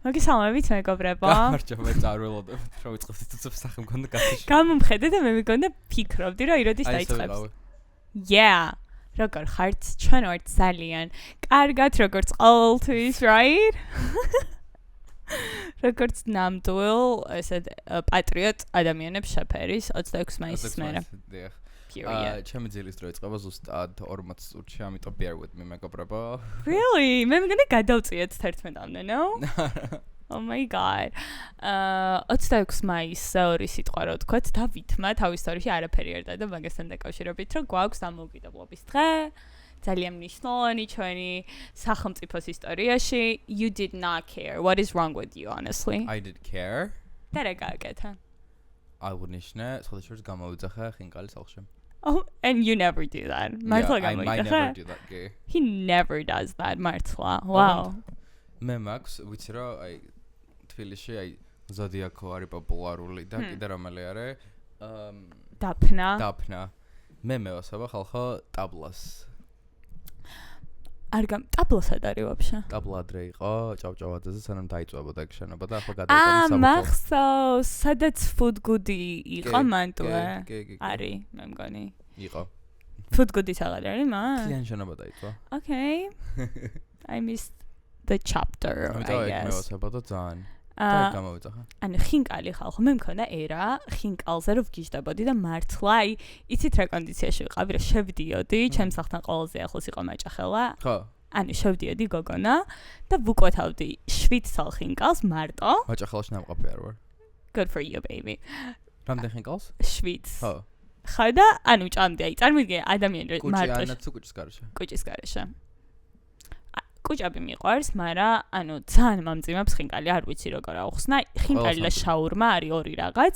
მოგესალმებით მეგობრებო. გამარჯობა, წარველოდებ, რომ ვიწყებთ თუცებს სახე მქონდა გასაშ. გამომხედე და მე მეგონა ფიქრობდი, რომ იროდის დაიწყებს. Yeah. როგორ ხართ? ჩვენ ვართ ძალიან კარგად, როგორც ყოველთვის, right? როგორც ნამდვილ, ესეთ პატრიოტ ადამიანებს შეფერის 26 მაისის მერე. ჩემი ძილის დრო იწყება ზუსტად 40 წუთში, ამიტომ bear with me მეგობრებო. Really? მე მგონი გადავწიეთ 11-მდე, no? Oh my god. 26 მაისზე ორი სიტყვა რო თქვათ და ვითმა თავის ისტორიაში არაფერი არ და მაგასთან დაკავშირებით, რომ გვაქვს დამოუკიდებლობის დღე. ძალიან მნიშვნელოვანი ჩვენი სახელმწიფოს ისტორიაში. You did not care. What is wrong with you, honestly? I did care. და რა გააკეთა? აღნიშნე, სხვადასხვა გამოვიძახა ხინკალის სახლში. Oh, and you never do that. მართლა I might never do that. He never does that, მართლა. Wow. მე მაქვს, ვიცი რომ აი თბილისში აი ზოდიაკო არის პოპულარული და კიდე რომელი არის? დაფნა. მე მევასება ხალხო ტაბლას. ტაბლასად არის вообще? ტაბლადრე იყო ჭავჭავაძეზე სანამ დაიწვებოდა ეგ შენობა და ახლა გადაიტანა სამყარო. მახსოვს, სადაც ფუდგუდი იყო მანტუე. არის, მე მგონი. იყო. ფუდგუდის აღარ არის მან? კლიენ შენობა დაიწვა. Okay. I missed the chapter, I guess. მე ვასება და ძალიან. და გამოვიძახა. ანუ ხინკალი ხალხო, მე მქონდა ერა, ხინკალზე რო ვგიჟდებოდი და მართლა, აი, იცით რა კონდიციაში ვიყავი, რომ შევდიოდი, ჩემს სახლთან ყველაზე ახლოს იყო მაჭახელა. ხო. ანუ შევდიოდი გოგონა და ვუკვეთავდი 7 სალ ხინკალს მარტო. მაჭახელაში ნამყოფი არ ვარ. Good for you, baby. რამდენ ხინკალს? 7. ხო. ხა და ანუ ჭამდი, აი, წარმოიდგინე ადამიანი რომ მარტო. კუჭიანაც კუჭის garaშე. კუჭის garaშე. კუჭები მიყვარს, მაგრამ ანუ ძალიან მომწიმებს ხინკალი, არ ვიცი როგორ აუხსნა. ხინკალი და შაურმა არის ორი რაღაც.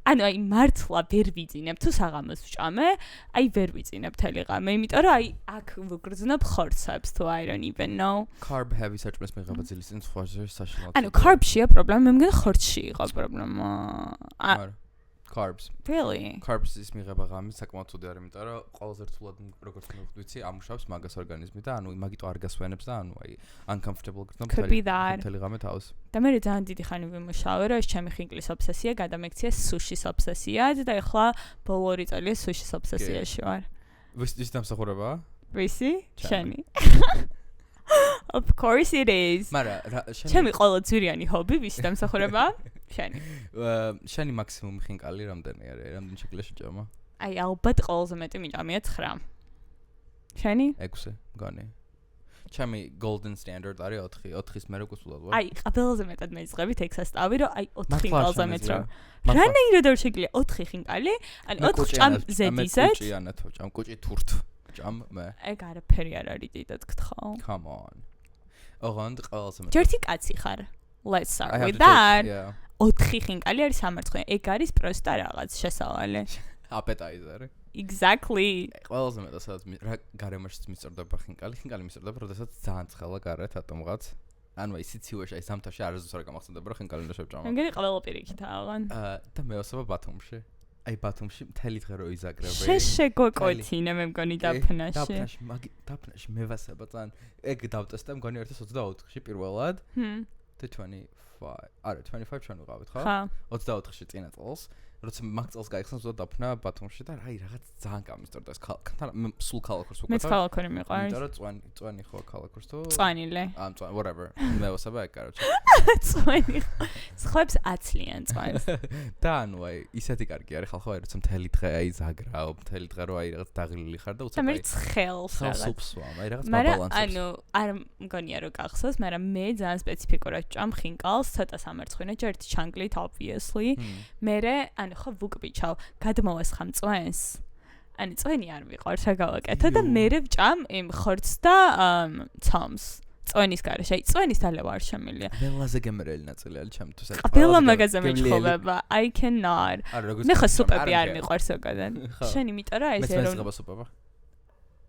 ანუ აი მართლა ვერ ვიძინებ თუ საღამოს ვჭამე, აი ვერ ვიძინებ თელი ღამე, იმიტომ რომ აი აქ ვგრძნობ ხორცებს თუ I don't even know. Carb heavy საჭმელს მიღება ძილის წინ სხვა საშინაო. ანუ carb-შია პრობლემა, მე მგონი ხორცში იყო პრობლემა. Carbs. Really? Carbs-ის მიღება ღამის საკმაოდ ცუდი არის, იმიტომ რომ ყველაზე რთულად როგორც მივხვდიცი, ამუშავებს მაგას ორგანიზმი და ანუ მაგიტო არ გასვენებს და ანუ აი uncomfortable გრძნობ თელი ღამე თავს. და მე ძალიან დიდი ხანი ვიმუშავე, რომ ეს ჩემი ხინკლის ობსესია გადამექცია სუშის ობსესიად და ეხლა ბოლო 2 წელია სუშის ობსესიაში ვარ. ვის დამსახურებაა? ვისი? შენი. Of course it is. ჩემი ყველა ძვირიანი ჰობი ვის დამსახურებაა? შენი. შენი მაქსიმუმ ხინკალი რამდენი არის? რამდენი შეკილეში ჭამა? აი ალბათ ყველაზე მეტი მიჭამია 9. შენი? 6 მგონი. ჩემი golden standard არის 4. 4-ის მერე გუსულად ვარ. აი ყველაზე მეტად მეძღებით 6-ას ტავი, რომ აი 4 ხინკალზე მეტრო. რანაირად არ შეგიძლია 4 ხინკალი? ანუ 4 ჭამ ზედიზეთ. მე კუჭიანათო ჭამ, კუჭი თურთ ჭამ მე. ეგ არაფერი არ არის დიდად გთხოვ. Come on. ოღონდ ყველაზე მეტად. ჯერთი კაცი ხარ. Let's start with that. 4 ხინკალი არის სამარცხინე. ეგ არის პროსტა რაღაც შესავალი. Appetizer. Exactly. ყველაზე მეტად სადაც რა გარემოშიც მისწორდება ხინკალი. ხინკალი მისწორდება, როდესაც ძალიან ცხელა გარეთ ატომღაც. ანუ აი სიცივეში აი სამთაში არასდროს არ გამახსენდება, რომ ხინკალი უნდა შევჭამა. მე მგონი ყველა პირიქით აღან. და მეოსება ბათუმში. აი ბათუმში მთელი დღე რო იზაგრები. შეგვეკოთინე მე მგონი დაფნაში. დაფნაში მევასება ძალიან. ეგ დავტესტე მგონი 2024-ში პირველად. და 25. არა 25 ჩვენ ვიყავით, ხო? 24-ში წინა წელს. როცა მაგ წელს გაიხსნა ზუსტად დაფნა ბათუმში და აი რაღაც ძალიან გამისტორდა ეს სულ ქალაქურს უკეთა. მეც ქალაქური მიყვარს. იმიტომ რომ წვენი ხო ქალაქურს თუ? წვენილე. წვენი, whatever. მე ვასაბა ეგ კაროჩე. წვენი. ხოებს აცლიან წვენს. და ანუ აი ისეთი კარგი არის ხალხო, აი როცა მთელი დღე აი ზაგრაო, მთელი დღე რო აი რაღაც დაღლილი ხარ და უცებ აი. და მე ცხელს რაღაც. სუპსვამ, აი რაღაც ბალანსებს. ანუ არ მგონია რომ გახსოვს, მაგრამ მე ძალიან სპეციფიკურად ჭამ ხინკალს, ცოტა სამარცხინე, ჯერ ჩანგლით obviously. მერე ანუ ხო ვუკბიჩავ, გადმოვესხამ წვენს. ანუ წვენი არ მიყვარს რა გავაკეთე და მერე ვჭამ იმ ხორცს და ცომს. წვენის garaშე, აი წვენის დალევა არ შემილია. ყველაზე გემრიელი ნაწილი არის ჩემთვის. ყველა მაგაზე მეჩხობება. I cannot. მე ხო სუპები არ მიყვარს ზოგადად. შენ იმიტომ რომ ეს ეროვნ მე სუპება.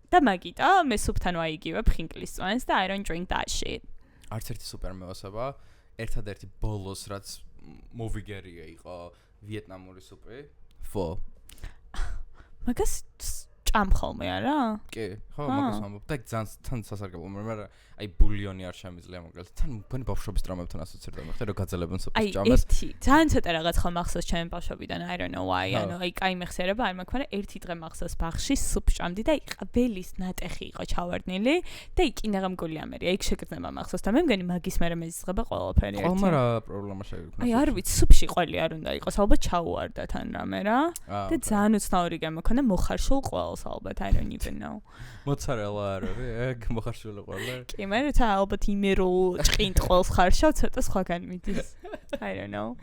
და მაგიტო მე სუპთან ვაიგივებ ხინკლის წვენს და I don't drink that shit. არც ერთი სუპერ მევასება, ერთადერთი ბოლოს რაც მოვიგერია იყო ვიეტნამური სუპი. Pho. მაგას ჭამ ხოლმე არა? კი, ხო, მაგას ვამბობ. და ძალიან სასარგებლო, მაგრამ აი ბულიონი არ შემიძლია მაგალითად. თან მგონი ბავშვობის ტრამებთან ასოცირდება, მე ხე რომ გაძელებენ სოფლის ჭამას. აი, ძალიან ცოტა რაღაც ხომ მახსოვს ჩემი ბავშვობიდან, I don't know why. ანუ აი, კაი მეხსიერება არ მაქვს, მაგრამ ერთი დღე მახსოვს ბაღში სუპს ჭამდი და ყველის ნატეხი იყო ჩავარდნილი და იქინაღამ გულიამერი. აი, შეგრძნება მახსოვს და მე მგონი მაგის მერე მეზიზღება ყველაფერი ერთი. ხოლმე რა პრობლემა შეგვიქმნა? აი, არ ვიცი, სუპში ყველი არ უნდა იყოს, ალბათ ჩაუვარდა თან რამე რა. და ძალიან უცნაური გამქონდა მოხარშულ ყველს ალბათ, I don't even know. მოცარელა არ არის, ეგ მოხარშული ყველა. კი, მე რა ალბათ იმერო ჭყინტ ყველს ხარშავ, ცოტა სხვაგან მიდის. I don't know.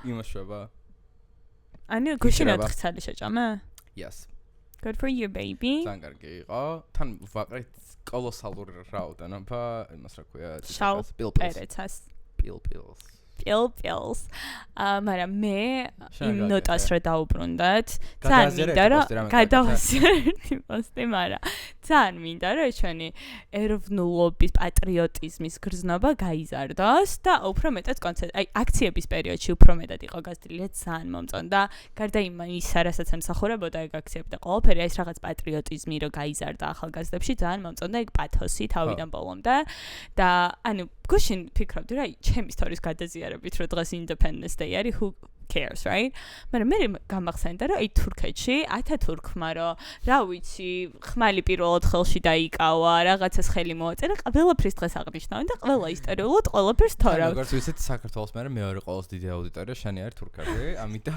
იმაშვება. ანუ გუშინ 4 წელი შეჭამე? Yes. Good for you, baby. ძალიან კარგი იყო. თან ვაყრით კოლოსალური რაოდენობა, იმას რა ქვია, პილპილს. Pills. მაგრამ მე იმ ნოტას რა დაუბრუნდათ. ძალიან მინდა რომ გადავასიარეთ პოსტი, მაგრამ ძალიან მინდა რომ ჩვენი ეროვნულობის, პატრიოტიზმის გრძნობა გაიზარდოს და უფრო მეტად აი აქციების პერიოდში უფრო მეტად იყო გაზრდილი, ძალიან მომწონდა. გარდა იმისა, რასაც ემსახურებოდა ეგ აქციები და ყველაფერი, ეს რაღაც პატრიოტიზმი რო გაიზარდა ახალგაზრდებში, ძალიან მომწონდა ეგ პათოსი თავიდან ბოლომდე და ანუ გუშინ ფიქრობდი რა, ჩემი ისტორიის გადაზიარებით რომ დღეს Independence Day არის, who cares, right? მაგრამ მე გამახსენდა რომ აი თურქეთში ათათურქმა რომ რა ვიცი, ხმალი პირველად ხელში დაიკავა, რაღაცას ხელი მოაწერა, ყველაფრის დღეს აღნიშნავენ და ყველა ისტორიულად ყველაფერს თორავ. როგორც ვიცით, საქართველოს მეორე ყველაზე დიდი აუდიტორია შენი არის თურქები, ამიტომ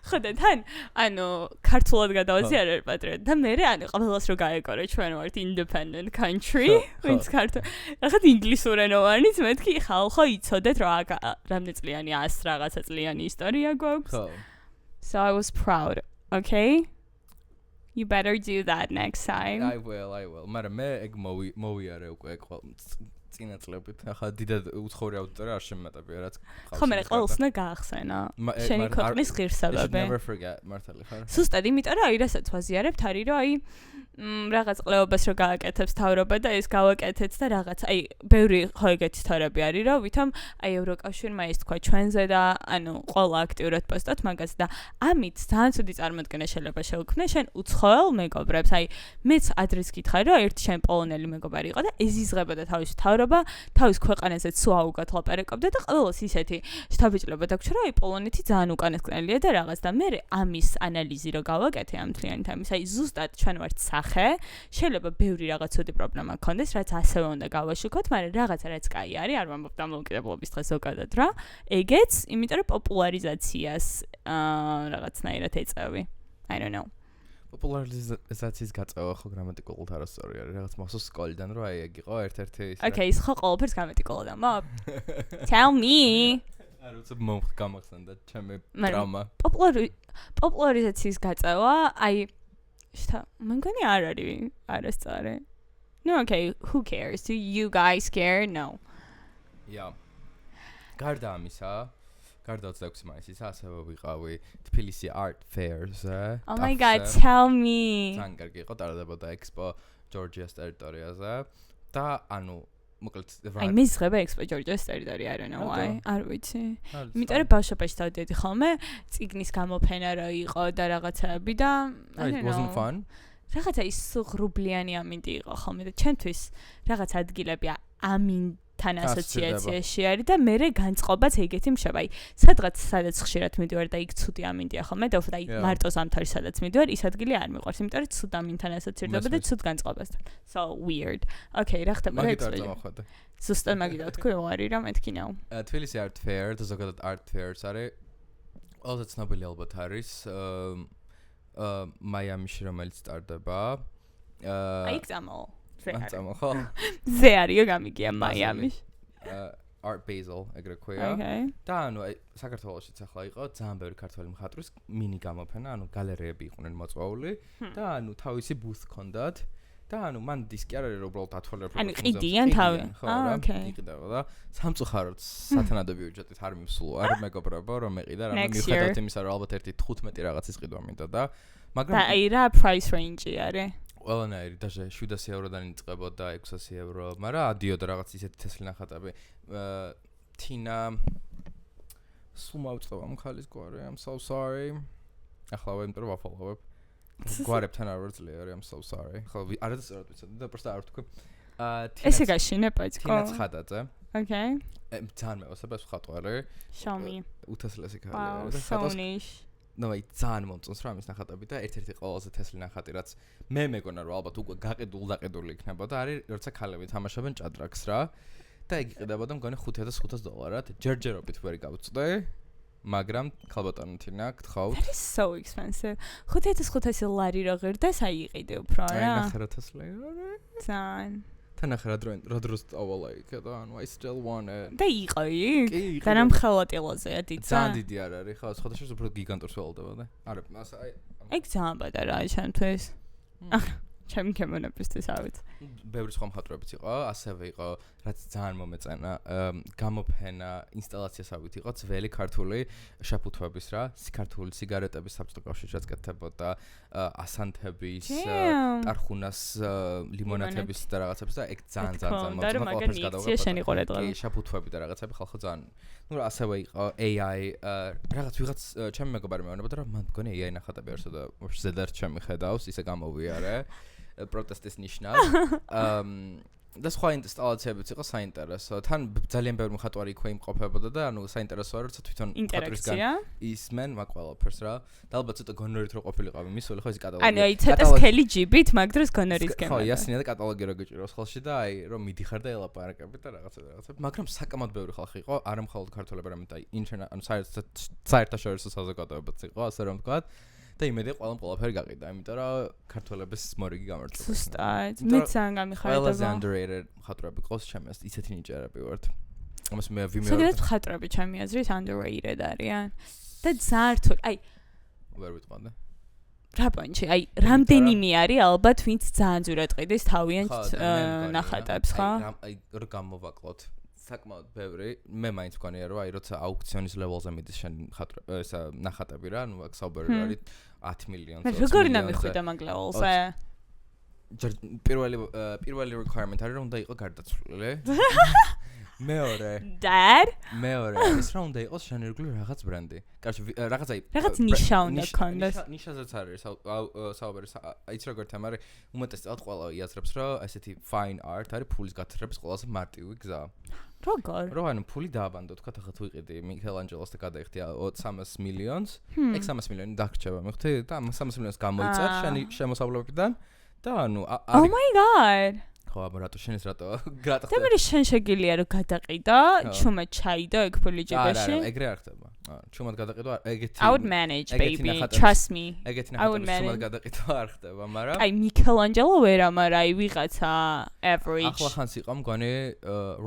ხო და თან ანუ ქართულად გადავაზიარებ პატრიოტ და მე ანუ ყველას რო გაეკორე ჩვენ ვართ independent country ვინც ქართულ რაღაც ინგლისურენოვანიც მეთქი ხალხო იცოდეთ რომ რამდენი წლიანი 100 რაღაცა წლიანი ისტორია გვაქვს so I was proud okay you better do that next time I will მაგრამ მე ეგ მოვიარე უკვე წინა წლებით ახლა დიდად უცხოური აუდიტორია არ შემეტებია რაც ხო მე ყველს უნდა გაახსენა შენი ქვეყნის ღირსებები never forget მართალი ხარ სუსტად იმიტომ რომ აი რასაც ვაზიარებთ არის რომ აი რაღაც ყლეობას რო გააკეთებს თავრობა და ეს გავაკეთეთ და რაღაც აი ბევრი ხო ეგეთი ისტორიები არის რომ ვითომ აი ევროკავშირმა ის თქვა ჩვენზე და ანუ ყველა აქტიურად პოსტოთ მაგას და ამით ძალიან ცუდი წარმოდგენა შეიძლება შეუქმნე შენ უცხოელ მეგობრებს აი მეც ადრეს გითხარი რომ ერთი შენ პოლონელი მეგობარი იყო და ეზიზღებოდა თავის თავრობა თავის ქვეყანაზე სულ აუგად ლაპარაკობდა და ყველას ისეთი შთაბეჭდილება დაგვჭირა რომ აი პოლონეთი ძალიან უკანასკნელია და რაღაც და მე ამის ანალიზი რო გავაკეთე ამ თლიანი თემის აი ზუსტად ჩვენ ვართ შეიძლება ბევრი რაღაც ცუდი პრობლემა გქონდეს, რაც ასევე უნდა გავაშუქოთ, მაგრამ რაღაცა რაც კაი არის, არ ვამბობ დამოუკიდებლობის დღეს ზოგადად რა. ეგეც, იმიტომ რომ პოპულარიზაციას რაღაცნაირად ეწევი. I don't know. პოპულარიზაციის გაწევა ხო გრამატიკულად არასწორი არის. რაღაც მახსოვს სკოლიდან რომ აი ეგ იყო ერთ-ერთი ის. Okay, ის ხო ყველაფერს გრამატიკულად ამბობ. Tell me. არ ვიცი გამახსენდა ჩემი ტრაუმა. პოპულარიზაციის გაწევა, აი მე მგონი არ არის არასწორი. No, okay, who cares? Do you guys care? No. Yeah. გარდა ამისა, გარდა 26 მაისის ასევე ვიყავი თბილისი Art Fairs-ზე. Oh my god, tell me. ძალიან კარგი იყო, ტარდებოდა Expo Georgia's ტერიტორიაზე და ანუ მოკლედ აი მიზღება Expo Georgia's ტერიტორია, I don't know why. არ ვიცი. იმიტომ რომ ბავშვობაში დავდიოდი ხოლმე, წიგნის გამოფენა რო იყო და რაღაცები და I don't know. It wasn't fun. რაღაცა ის ღრუბლიანი ამინდი იყო ხოლმე და ჩემთვის რაღაც ადგილები ამინთან ასოციაციაში არის და მე განწყობაც ეგეთი მშობა. აი სადაც ხშირად მიდივარ და იქ ცუდი ამინდია ხოლმე და აი მარტო ზამთარი სადაც მიდივარ, ის ადგილი არ მიყვარს, იმიტომ რომ ცუდ ამინთან ასოცირდება და ცუდ განწყობასთან. So weird. Okay, რა ხდება მაგით? ზუსტად მაგით თქვი ვარი რა მეთქი ნაუ. თბილისი Art Fair და ზოგადად Art Fairs არის ყველაზე ცნობილი ალბათ არის მაიამიში რომელიც სტარდება. აი წამო. წამო ხო? ზე არისო გამიგია მაიამიში. Art Basel ეგრე ქვია. და ანუ აი საქართველოშიც ახლა იყო ძალიან ბევრი ქართველი მხატვრის მინი გამოფენა, ანუ გალერეები იყვნენ მოწვეული და ანუ თავისი booth ჰქონდათ. და ანუ მან დისკი არ არის რომ უბრალოდ ათვალიერებდა. ანუ ყიდიან თავი. იყიდება და სამწუხაროდ სათანადო ბიუჯეტით არ მიმსულო, არ მეგობრებო რომ მეყიდა, რამე მიუხედავად იმისა რომ ალბათ ერთი 15 რაღაცის ყიდვა მინდა და მაგრამ და აი რა price range-ი არის? ყველანაირი და 700 ევროდან იწყებოდა 600 euро, მაგრამ ადიოდა რაღაც ისეთი თესლი ნახატები. თინა სულ მოვწყობა მხალის გვარი, I'm so sorry. ახლა ვემ რომ ვაფოლოვებ. გვარებთან არ ვარ ძლიერი, I'm so sorry. ხო, არასწორად ვიცოდი და პროსტა არ ვთქვი. ესე გაშინებაც ხო? თინა ცხადაძე. Okay. ძალიან მევასება ხატვარი. Xiaomi. უთესლესი ქალი არა და Sony-ში. ნუ აი ძალიან მომწონს რა ამის ნახატები და ერთ-ერთი ყველაზე თესლი ნახატი რაც მე მეგონა რომ ალბათ უკვე გაყიდული იქნებოდა არის როცა ქალები თამაშობენ ჭადრაკს რა და იგი ყიდებოდა მგონი $5,500 ჯერჯერობით ვერ გავწვდე მაგრამ ქალბატონო თინა გთხოვთ That is so expensive. $5,500 რო ღირდეს აი იყიდე უფრო რა. აი ნახე რა თესლია რა. ძალიან. თანახე რა დროს წავალა იქ და ანუ I still want it. და იყო იქ? და რამ ხელატილოზეა დიცა? ძალიან დიდი არ არის ხო სხვადასხვა უფრო გიგანტურს ველოდებოდა. არა აი ეგ ძალიან პატარაა ჩემთვის. ჩემი კემონებისთვის ავით. ბევრი სხვა მხატვრებიც იყო, ასევე იყო რაც ძალიან მომეწენა, გამოფენა, ინსტალაციასავით იყო ძველი ქართული შაფუთვების რა, ქართული სიგარეტების საბჭოთა კავშირშიც კეთდებოდა, ასანთების, ტარხუნას, ლიმონათების და რაღაცებს და ეგ ძალიან და მაგარი იქცია შენი ყურადღება. შაფუთვები და რაღაცები ხალხო ძალიან ნუ ასევე იყო AI ვიღაც ჩემი მეგობარი მეუბნებოდა რომ მან მგონი AI ნახატები არსო და ზედარ ჩემი ხედავს ისე გამოვიარე პროტესტის ნიშნად და სხვა ინსტალაციებიც იყო საინტერესო თან ძალიან ბევრი მხატვარი იქვე იმყოფებოდა და ანუ საინტერესოა როცა თვითონ ინტერაქცია ისმენ მაგ ყველაფერს რა და ალბათ ცოტა გონორით რო ყოფილიყავი მისული ხო ის კატალოგი ანუ აი ცოტა სქელი ჯიბით მაგ დროს გონორის გემო ხო იასინია და კატალოგი რო გიჭიროს ხოლში და აი რომ მიდიხარ და ელაპარაკები და რაღაცები მაგრამ საკამოდ ბევრი ხალხი იყო არა მხოლოდ ქართველები არამედ აი ინტერნეტ ანუ საერთაშორისო საზოგადოებაც იყო ასე რომ ვთქვა და იმედია ყველაფერი გაყიდა, იმიტომ რომ ქართველების მორიგი გამარჯვება. ზუსტად. მე ძალიან გამიხარდა. ყველაზე underrated მხატვრები ყავს ჩემი აზრით, ისეთი ნიჭიერები ვართ. ამას მე Vimeo. ზოგადად მხატვრები ჩემი აზრით underrated არიან. და ძალიან რთული, აი ვერ ვიტყოდე. რა პონჩი, აი რამდენიმე არის ალბათ ვინც ძალიან ძვირად ყიდის თავიანთ ნახატებს, ხო? აი რო გამოვაკლოთ. საკმაოდ ბევრი მე მაინც მგონია რომ აი როცა აუქციონის level-ზე მიდის შენ ესა ნახატები რა ნუ აქ საუბარი არის 10 მილიონი მე როგორ ნამიხვიდა მაგ level-ზე პირველი requirement არის რომ უნდა იყოს გარდაცვლილი მეორე ის რომ უნდა იყოს შენერგული რაღაც ბრენდი კარგი რაღაც ნიშა უნდა ქონდეს ნიშაზეც არის საუბარი აიც როგორ თემა არის უმეტესად ყველა იაზრებს რომ ესეთი fine art არის ფულის გათხრების ყველაზე მარტივი გზა როგორ? რო ანუ ფული დააბანდო თქვა ახლა თუ ვიყიდი მიქელანჯელოს და გადაიხდია 300 მილიონს ეგ 300 მილიონი დაგრჩება მიხდი და 300 მილიონს გამოიწერ შენი შემოსავლებიდან და ანუ Oh my god ხო აბა რატო შენის რატო გრატო და მე შენ შეგილია რომ გადაყიდა ჩუმად ჩაიდო ეგ ფული ჯიბეში არა ეგრე არ ხდება ჩუმად გადაყიდო ეგეთი I would manage baby trust me ეგეთი ნახატები ჩუმად გადაყიდო არ ხდება მაგრამ აი მიქელანჯელო ვერა მაგრამ აი ვიღაცა average ახლა ხანს იყო მგონი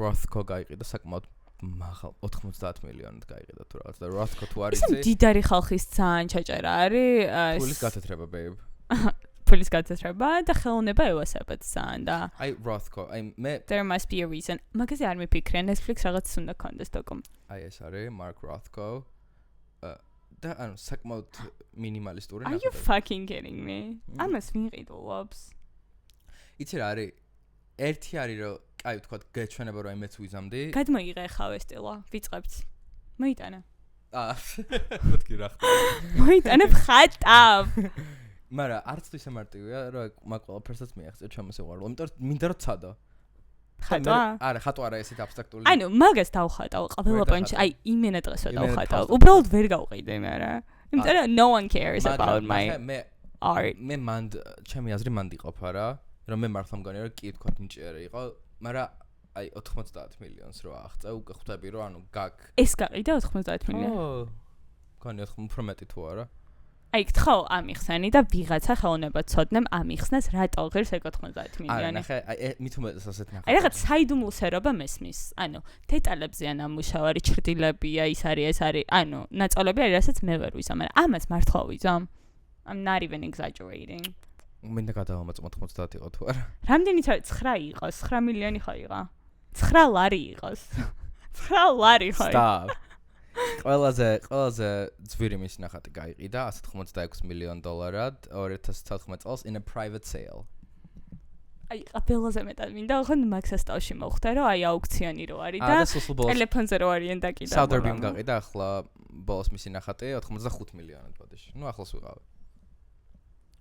Rothko გაიყიდა საკმაოდ მაღალ 90 მილიონით გაიყიდა თუ რაღაც და Rothko თუ არის ეს დიდარი ხალხის ძალიან ჩაჭერა არის ფულის გათეთრება babe ფულის გათეთრება და ხელოვნება ევასებად ძალიან და აი Rothko აი მე there must be a reason მაგაზე არ მიფიქრე Netflix რაღაც უნდა კონდეს დოკუმ აი ეს არის Mark Rothko და ანუ საკმაოდ მინიმალისტური Are you fucking kidding me? ამას ვიყიდულობს. იცი რა არის? ერთი არის რომ აი ვთქვა გეჩვენება რომ მეც ვიზამდი. გადმოიღე ხავე სტილა, ვიწყებთ. მოიტანა. მეთქი რა ხდება. მოიტანა ხატავ. მაგრამ არც თუ ისე მარტივია რომ მაგ ყველაფერსაც მიაღწევ ჩემო სიყვარული. იმიტომ რომ მინდა რომ ცადო. ხატვა? არა, ხატვა არა ესეთ აბსტრაქტული. ანუ მაგას დავხატავ ყველა პონჩი, აი იმენა დღესვე დავხატავ. უბრალოდ ვერ გავყიდე მე რა. იმიტომ რომ no one cares about my art. მე მანდ ჩემი აზრი მანდ იყოფა რა, რომ მე მართლა მგონია რომ კი თქვა ნიჭიერი იყო, მაგრამ აი 90 მილიონს რო აღწევ, უკვე ხვდები რომ ანუ გაკ. ეს გაყიდა 90 მილიონი? ო. გონია უფრო მეტი თუ არა? აი გთხოვ ამიხსენი და ვიღაცა ხელოვნება ცოდნემ ამიხსნას რატო ღირს 90 მილიონი. არა, ნახე, აი მით უმეტეს ასეთ ნახე. აი რაღაც საიდუმლოსერობა მესმის. ანუ დეტალებზეა ნამუშევარი, ჩრდილებია, ის არის, ანუ ნაწოლები არის, რასაც მე ვერ ვიზამ, მაგრამ ამას მართლა ვიზამ. I'm not even exaggerating. მინდა გადავამოწმო 90 იყო თუ არა. რამდენიც არის 9 იყოს, 9 მილიონი ხო იყო? 9 ლარი იყოს. 9 ლარი ხო? Stop. ყველაზე ძვირი მის ნახატი გაიყიდა 186 მილიონ დოლარად 2014 წელს in a private sale. აი ყველაზე მეტად მინდა ხო მაქსას ტავში მოხდა რომ აი აუქციონი რო არის და ტელეფონზე რო არიან დაკიდა. Sotheby's გაყიდა ახლა ბოლოს მისი ნახატი 85 მილიონად ბოდიში. ნუ ახლოს ვიყავი.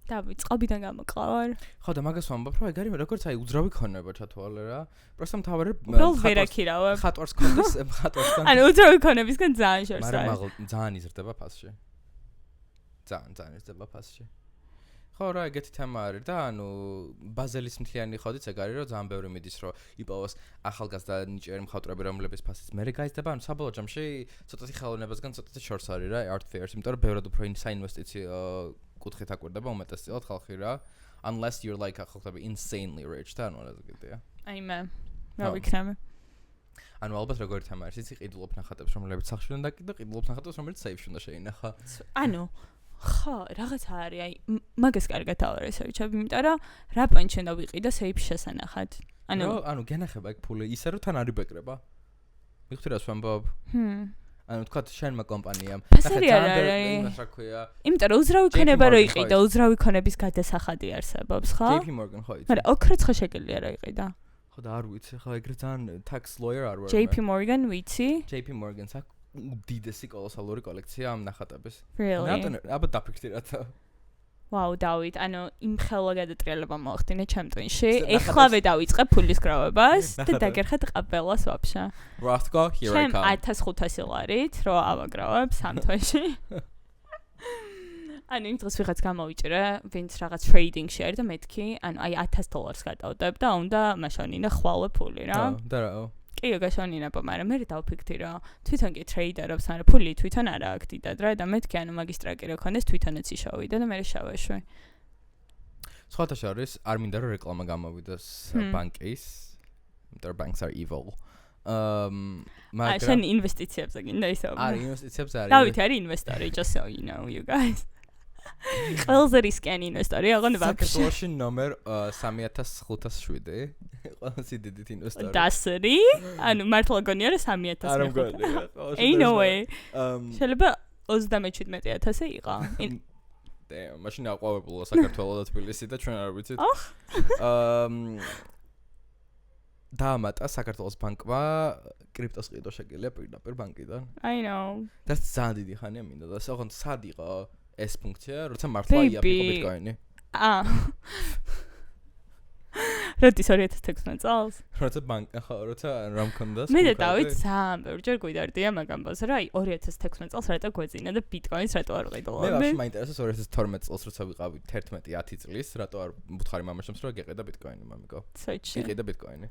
დავით, წყობიდან გამოყავარ. ხო და მაგას ვამბობ, რომ ეგ არის როგორც აი უძრავი ქონება ჩათვალე რა. პროსტა მთავარი ხატვარს კონდეს, ანუ უძრავი ქონებისგან ძალიან შორს არის. მაგრამ ძალიან იზრდება ფასში. ძალიან იზრდება ფასში. ხო რა, ეგეთი თემა არის და ანუ ბაზელის მთლიანი ხოდიც ეგ არის, რომ ძალიან ბევრი მიდის, რომ იპოვოს ახალგაზრდა ნიჭიერი მხატვრები, რომლებიც ფასიც მერე გაიზრდება, ანუ საბოლოო ჯამში ცოტათი ხელოვნებასგან ცოტათი შორს არის რა, art fairs, იმიტომ რომ ბევრად უფრო საინვესტიციო კუთხით აკვირდება უმეტესწილად ხალხი რა, unless you're like ახალგაზრდა insanely rich და ანუ რა ზოგადია. აიმე. რა ვიქნები? ანუ ალბათ როგორი თემა არის, იცი ყიდულობ ნახატებს, რომლებიც სახში უნდა დაკიდო, ყიდულობ ნახატებს, რომლებიც safe-ში უნდა შეინახა. ანუ ხო, რაღაც არის, აი, მაგას კარგად ავარეშევ, იმიტომ რომ რა პონჩი უნდა ვიყიდო safe შესანახად. ანუ გენახება ეგ ფული, ისე რომ თან არ იბეკრება. მიხდი რას ვამბობ? ანუ თქვა შენმა კომპანიამ. იმას რა ქვია? იმიტომ რომ უძრავი ქონება რო იყიდა, უძრავი ქონების გადასახადი არსებობს, ხო? JP Morgan ხო იცი. მაგრამ ოქროცხა შეგელია რა იყიდა. ხო და არ ვიცი, ხო ეგრე ძალიან tax lawyer არ ვარ. JP Morgan ვიცი? JP Morgan საკ უდიდესი კოლოსალური კოლექცია ამ ნახატების. Really? აბა დაფიქრდით. ვაუ, დავით, ანუ იმ ხელა გადატრიალება მოახდინე ჩემ ტვინში. ეხლავე დავიწყე ფულის გროვებას და დაგერხეთ ყაბელას ვაფშე. Rothko, here I come. 1500 ლარით რო ავაგროვებ სამ თვეში. ანუ იმ დროს ვიღაც გამოვიჭრე, ვინც რაღაც trading-ში არის და მეთქი, ანუ აი $1000 გადავდებ და უნდა მაშონინე ხვალე ფული რა. და რა. კი, გაშონინებო, მაგრამ მე დავფიქრდი, რომ თვითონ კი ტრეიდერობს, მაგრამ ფული თვითონ არ აქვს დიდად რა და მეთქი ანუ მაგის ტრაკი რო ქონდეს თვითონაც იშოვიდა და მე შევეშვი. სხვათა შორის არ მინდა რომ რეკლამა გამოვიდეს ბანკის, იმიტომ რომ banks are evil. მაგრამ შენ ინვესტიციებზე გინდა ისაუბრე? არის ინვესტიციებზე არის. დავით არის ინვესტორი, just so you know you guys. ყველაზე რისკიანი ინვესტორი, აღარ ვაფშე. საქართველოში ნომერ 3507. ყველაზე დიდით ინვესტორი. დასრი? ანუ მართლა გონია რომ 3000. არ მგონია. Ain't no way. შეიძლება 37000 იყო. Damn, მაშინ აყვავებულა საქართველოს და თბილისი და ჩვენ არ ვიცით. დაამატა საქართველოს ბანკმა კრიპტოს ყიდვა შეგელია პირდაპირ ბანკიდან. I know. და ძალიან დიდი ხანია მინდა და ოღონდ სად იყო ეს ფუნქცია, როცა მართლა იაფი ბიტკოინი. როდის 2016 წელს? როცა ბანკა ხო, როცა რა მქონდა? მე და დავით ძალიან ბევრჯერ გვიდარდია მაგ ამბავს, რა აი 2016 წელს რატო გვეძინა და ბიტკოინს რატო არ ვყიდულობდი? მე ვაფშე მაინტერესებს 2012 წელს როცა ვიყავი 11-10 წლის, რატო არ ვუთხარი მამაშემს რომ გეყიდა ბიტკოინი, მამიკო. იყიდა ბიტკოინი.